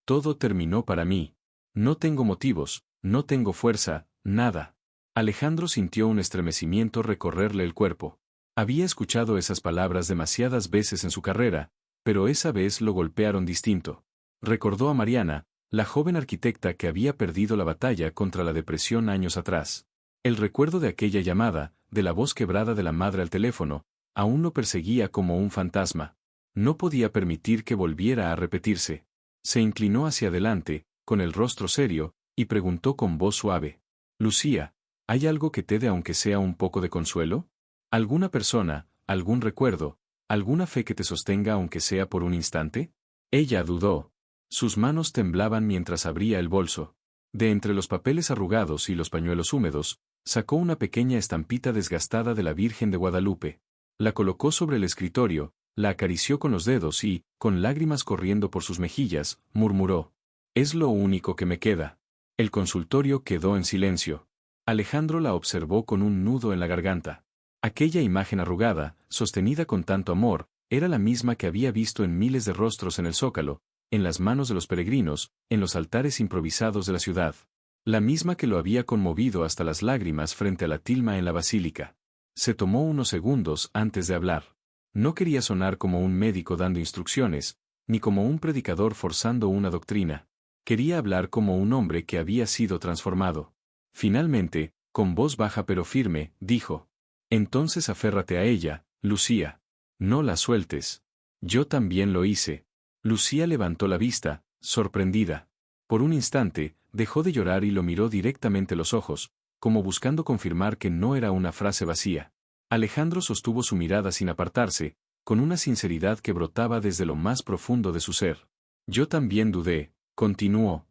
Todo terminó para mí. No tengo motivos, no tengo fuerza, nada. Alejandro sintió un estremecimiento recorrerle el cuerpo. Había escuchado esas palabras demasiadas veces en su carrera, pero esa vez lo golpearon distinto. Recordó a Mariana, la joven arquitecta que había perdido la batalla contra la depresión años atrás. El recuerdo de aquella llamada, de la voz quebrada de la madre al teléfono, aún lo perseguía como un fantasma. No podía permitir que volviera a repetirse. Se inclinó hacia adelante, con el rostro serio, y preguntó con voz suave. Lucía, ¿hay algo que te dé aunque sea un poco de consuelo? ¿Alguna persona, algún recuerdo, alguna fe que te sostenga aunque sea por un instante? Ella dudó. Sus manos temblaban mientras abría el bolso. De entre los papeles arrugados y los pañuelos húmedos, sacó una pequeña estampita desgastada de la Virgen de Guadalupe. La colocó sobre el escritorio, la acarició con los dedos y, con lágrimas corriendo por sus mejillas, murmuró. Es lo único que me queda. El consultorio quedó en silencio. Alejandro la observó con un nudo en la garganta. Aquella imagen arrugada, sostenida con tanto amor, era la misma que había visto en miles de rostros en el Zócalo, en las manos de los peregrinos, en los altares improvisados de la ciudad. La misma que lo había conmovido hasta las lágrimas frente a la tilma en la basílica. Se tomó unos segundos antes de hablar. No quería sonar como un médico dando instrucciones, ni como un predicador forzando una doctrina. Quería hablar como un hombre que había sido transformado. Finalmente, con voz baja pero firme, dijo. Entonces aférrate a ella, Lucía. No la sueltes. Yo también lo hice. Lucía levantó la vista, sorprendida. Por un instante, dejó de llorar y lo miró directamente a los ojos, como buscando confirmar que no era una frase vacía. Alejandro sostuvo su mirada sin apartarse, con una sinceridad que brotaba desde lo más profundo de su ser. Yo también dudé, continuó.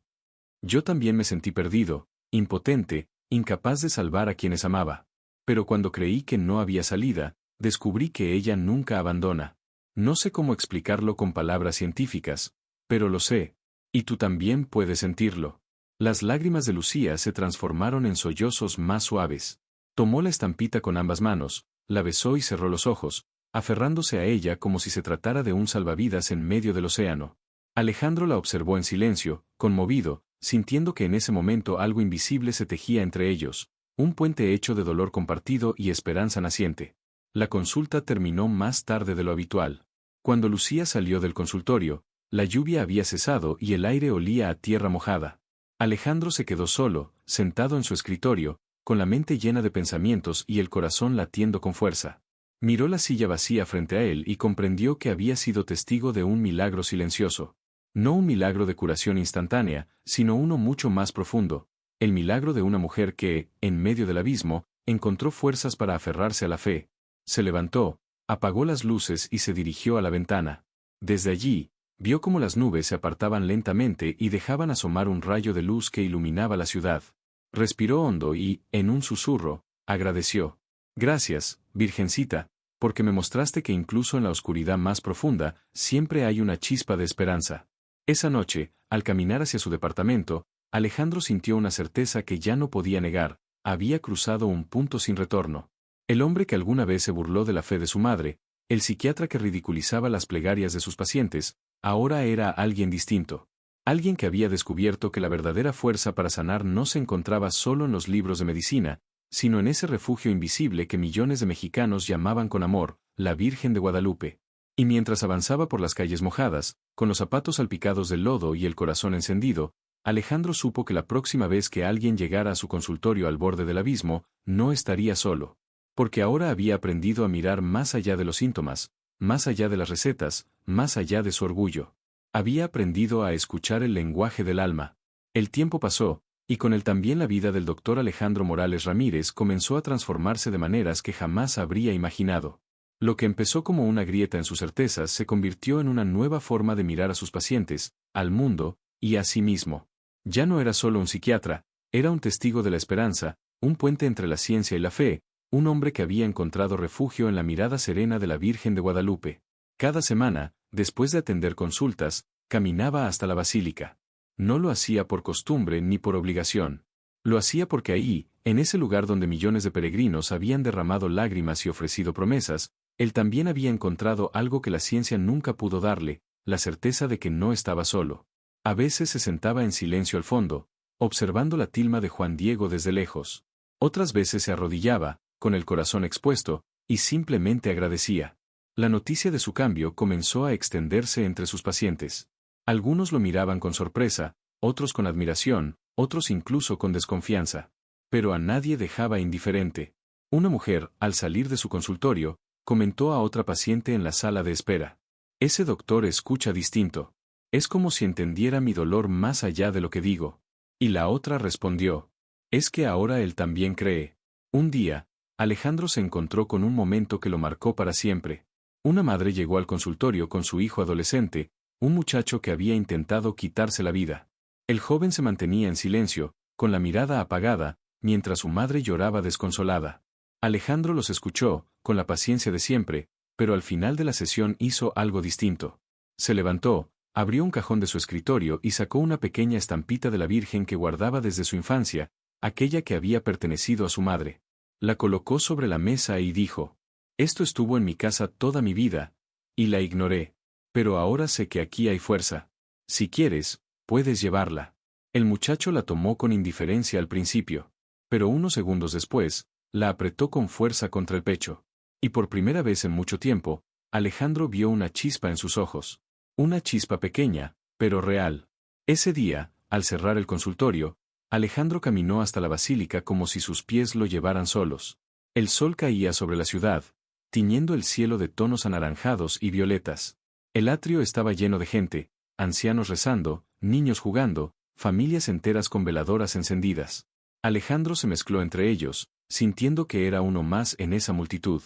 Yo también me sentí perdido, impotente, incapaz de salvar a quienes amaba. Pero cuando creí que no había salida, descubrí que ella nunca abandona. No sé cómo explicarlo con palabras científicas, pero lo sé. Y tú también puedes sentirlo. Las lágrimas de Lucía se transformaron en sollozos más suaves. Tomó la estampita con ambas manos, la besó y cerró los ojos, aferrándose a ella como si se tratara de un salvavidas en medio del océano. Alejandro la observó en silencio, conmovido, sintiendo que en ese momento algo invisible se tejía entre ellos, un puente hecho de dolor compartido y esperanza naciente. La consulta terminó más tarde de lo habitual. Cuando Lucía salió del consultorio, la lluvia había cesado y el aire olía a tierra mojada. Alejandro se quedó solo, sentado en su escritorio, con la mente llena de pensamientos y el corazón latiendo con fuerza. Miró la silla vacía frente a él y comprendió que había sido testigo de un milagro silencioso. No un milagro de curación instantánea, sino uno mucho más profundo. El milagro de una mujer que, en medio del abismo, encontró fuerzas para aferrarse a la fe. Se levantó, apagó las luces y se dirigió a la ventana. Desde allí, vio cómo las nubes se apartaban lentamente y dejaban asomar un rayo de luz que iluminaba la ciudad. Respiró hondo y, en un susurro, agradeció. Gracias, Virgencita, porque me mostraste que incluso en la oscuridad más profunda, siempre hay una chispa de esperanza. Esa noche, al caminar hacia su departamento, Alejandro sintió una certeza que ya no podía negar, había cruzado un punto sin retorno. El hombre que alguna vez se burló de la fe de su madre, el psiquiatra que ridiculizaba las plegarias de sus pacientes, ahora era alguien distinto. Alguien que había descubierto que la verdadera fuerza para sanar no se encontraba solo en los libros de medicina, sino en ese refugio invisible que millones de mexicanos llamaban con amor, la Virgen de Guadalupe. Y mientras avanzaba por las calles mojadas, con los zapatos salpicados de lodo y el corazón encendido, Alejandro supo que la próxima vez que alguien llegara a su consultorio al borde del abismo, no estaría solo. Porque ahora había aprendido a mirar más allá de los síntomas, más allá de las recetas, más allá de su orgullo. Había aprendido a escuchar el lenguaje del alma. El tiempo pasó, y con él también la vida del doctor Alejandro Morales Ramírez comenzó a transformarse de maneras que jamás habría imaginado. Lo que empezó como una grieta en sus certezas se convirtió en una nueva forma de mirar a sus pacientes, al mundo, y a sí mismo. Ya no era solo un psiquiatra, era un testigo de la esperanza, un puente entre la ciencia y la fe, un hombre que había encontrado refugio en la mirada serena de la Virgen de Guadalupe. Cada semana, después de atender consultas, caminaba hasta la basílica. No lo hacía por costumbre ni por obligación. Lo hacía porque ahí, en ese lugar donde millones de peregrinos habían derramado lágrimas y ofrecido promesas, él también había encontrado algo que la ciencia nunca pudo darle, la certeza de que no estaba solo. A veces se sentaba en silencio al fondo, observando la tilma de Juan Diego desde lejos. Otras veces se arrodillaba, con el corazón expuesto, y simplemente agradecía. La noticia de su cambio comenzó a extenderse entre sus pacientes. Algunos lo miraban con sorpresa, otros con admiración, otros incluso con desconfianza. Pero a nadie dejaba indiferente. Una mujer, al salir de su consultorio, comentó a otra paciente en la sala de espera: «Ese doctor escucha distinto. Es como si entendiera mi dolor más allá de lo que digo». Y la otra respondió: «Es que ahora él también cree». Un día, Alejandro se encontró con un momento que lo marcó para siempre. Una madre llegó al consultorio con su hijo adolescente, un muchacho que había intentado quitarse la vida. El joven se mantenía en silencio, con la mirada apagada, mientras su madre lloraba desconsolada. Alejandro los escuchó, con la paciencia de siempre, pero al final de la sesión hizo algo distinto. Se levantó, abrió un cajón de su escritorio y sacó una pequeña estampita de la Virgen que guardaba desde su infancia, aquella que había pertenecido a su madre. La colocó sobre la mesa y dijo: «Esto estuvo en mi casa toda mi vida, y la ignoré. Pero ahora sé que aquí hay fuerza. Si quieres, puedes llevarla». El muchacho la tomó con indiferencia al principio, pero unos segundos después, la apretó con fuerza contra el pecho. Y por primera vez en mucho tiempo, Alejandro vio una chispa en sus ojos. Una chispa pequeña, pero real. Ese día, al cerrar el consultorio, Alejandro caminó hasta la basílica como si sus pies lo llevaran solos. El sol caía sobre la ciudad, tiñendo el cielo de tonos anaranjados y violetas. El atrio estaba lleno de gente, ancianos rezando, niños jugando, familias enteras con veladoras encendidas. Alejandro se mezcló entre ellos, sintiendo que era uno más en esa multitud.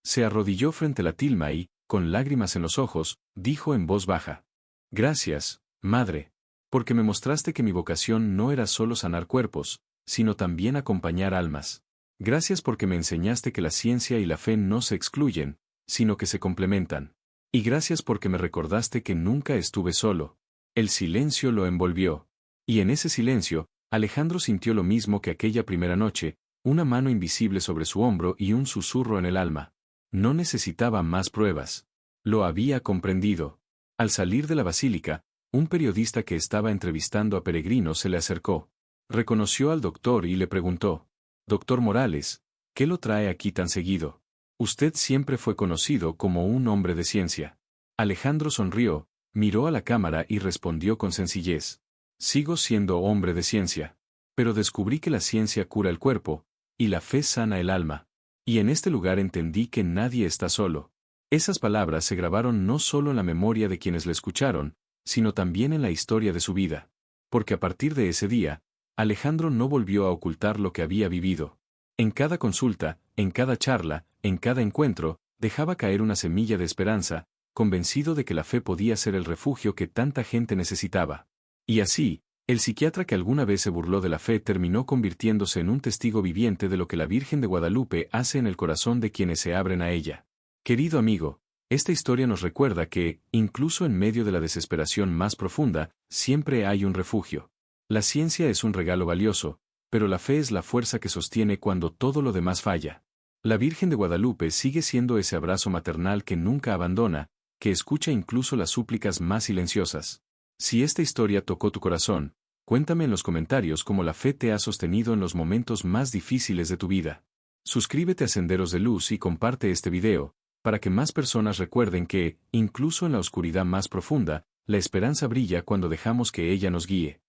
Se arrodilló frente a la tilma y, con lágrimas en los ojos, dijo en voz baja: «Gracias, Madre, porque me mostraste que mi vocación no era solo sanar cuerpos, sino también acompañar almas. Gracias porque me enseñaste que la ciencia y la fe no se excluyen, sino que se complementan. Y gracias porque me recordaste que nunca estuve solo». El silencio lo envolvió. Y en ese silencio, Alejandro sintió lo mismo que aquella primera noche, una mano invisible sobre su hombro y un susurro en el alma. No necesitaba más pruebas. Lo había comprendido. Al salir de la basílica, un periodista que estaba entrevistando a peregrinos se le acercó. Reconoció al doctor y le preguntó: «Doctor Morales, ¿qué lo trae aquí tan seguido? Usted siempre fue conocido como un hombre de ciencia». Alejandro sonrió, miró a la cámara y respondió con sencillez: «Sigo siendo hombre de ciencia. Pero descubrí que la ciencia cura el cuerpo, y la fe sana el alma. Y en este lugar entendí que nadie está solo». Esas palabras se grabaron no solo en la memoria de quienes le escucharon, sino también en la historia de su vida. Porque a partir de ese día, Alejandro no volvió a ocultar lo que había vivido. En cada consulta, en cada charla, en cada encuentro, dejaba caer una semilla de esperanza, convencido de que la fe podía ser el refugio que tanta gente necesitaba. Y así, el psiquiatra que alguna vez se burló de la fe terminó convirtiéndose en un testigo viviente de lo que la Virgen de Guadalupe hace en el corazón de quienes se abren a ella. Querido amigo, esta historia nos recuerda que, incluso en medio de la desesperación más profunda, siempre hay un refugio. La ciencia es un regalo valioso, pero la fe es la fuerza que sostiene cuando todo lo demás falla. La Virgen de Guadalupe sigue siendo ese abrazo maternal que nunca abandona, que escucha incluso las súplicas más silenciosas. Si esta historia tocó tu corazón, cuéntame en los comentarios cómo la fe te ha sostenido en los momentos más difíciles de tu vida. Suscríbete a Senderos de Luz y comparte este video, para que más personas recuerden que, incluso en la oscuridad más profunda, la esperanza brilla cuando dejamos que ella nos guíe.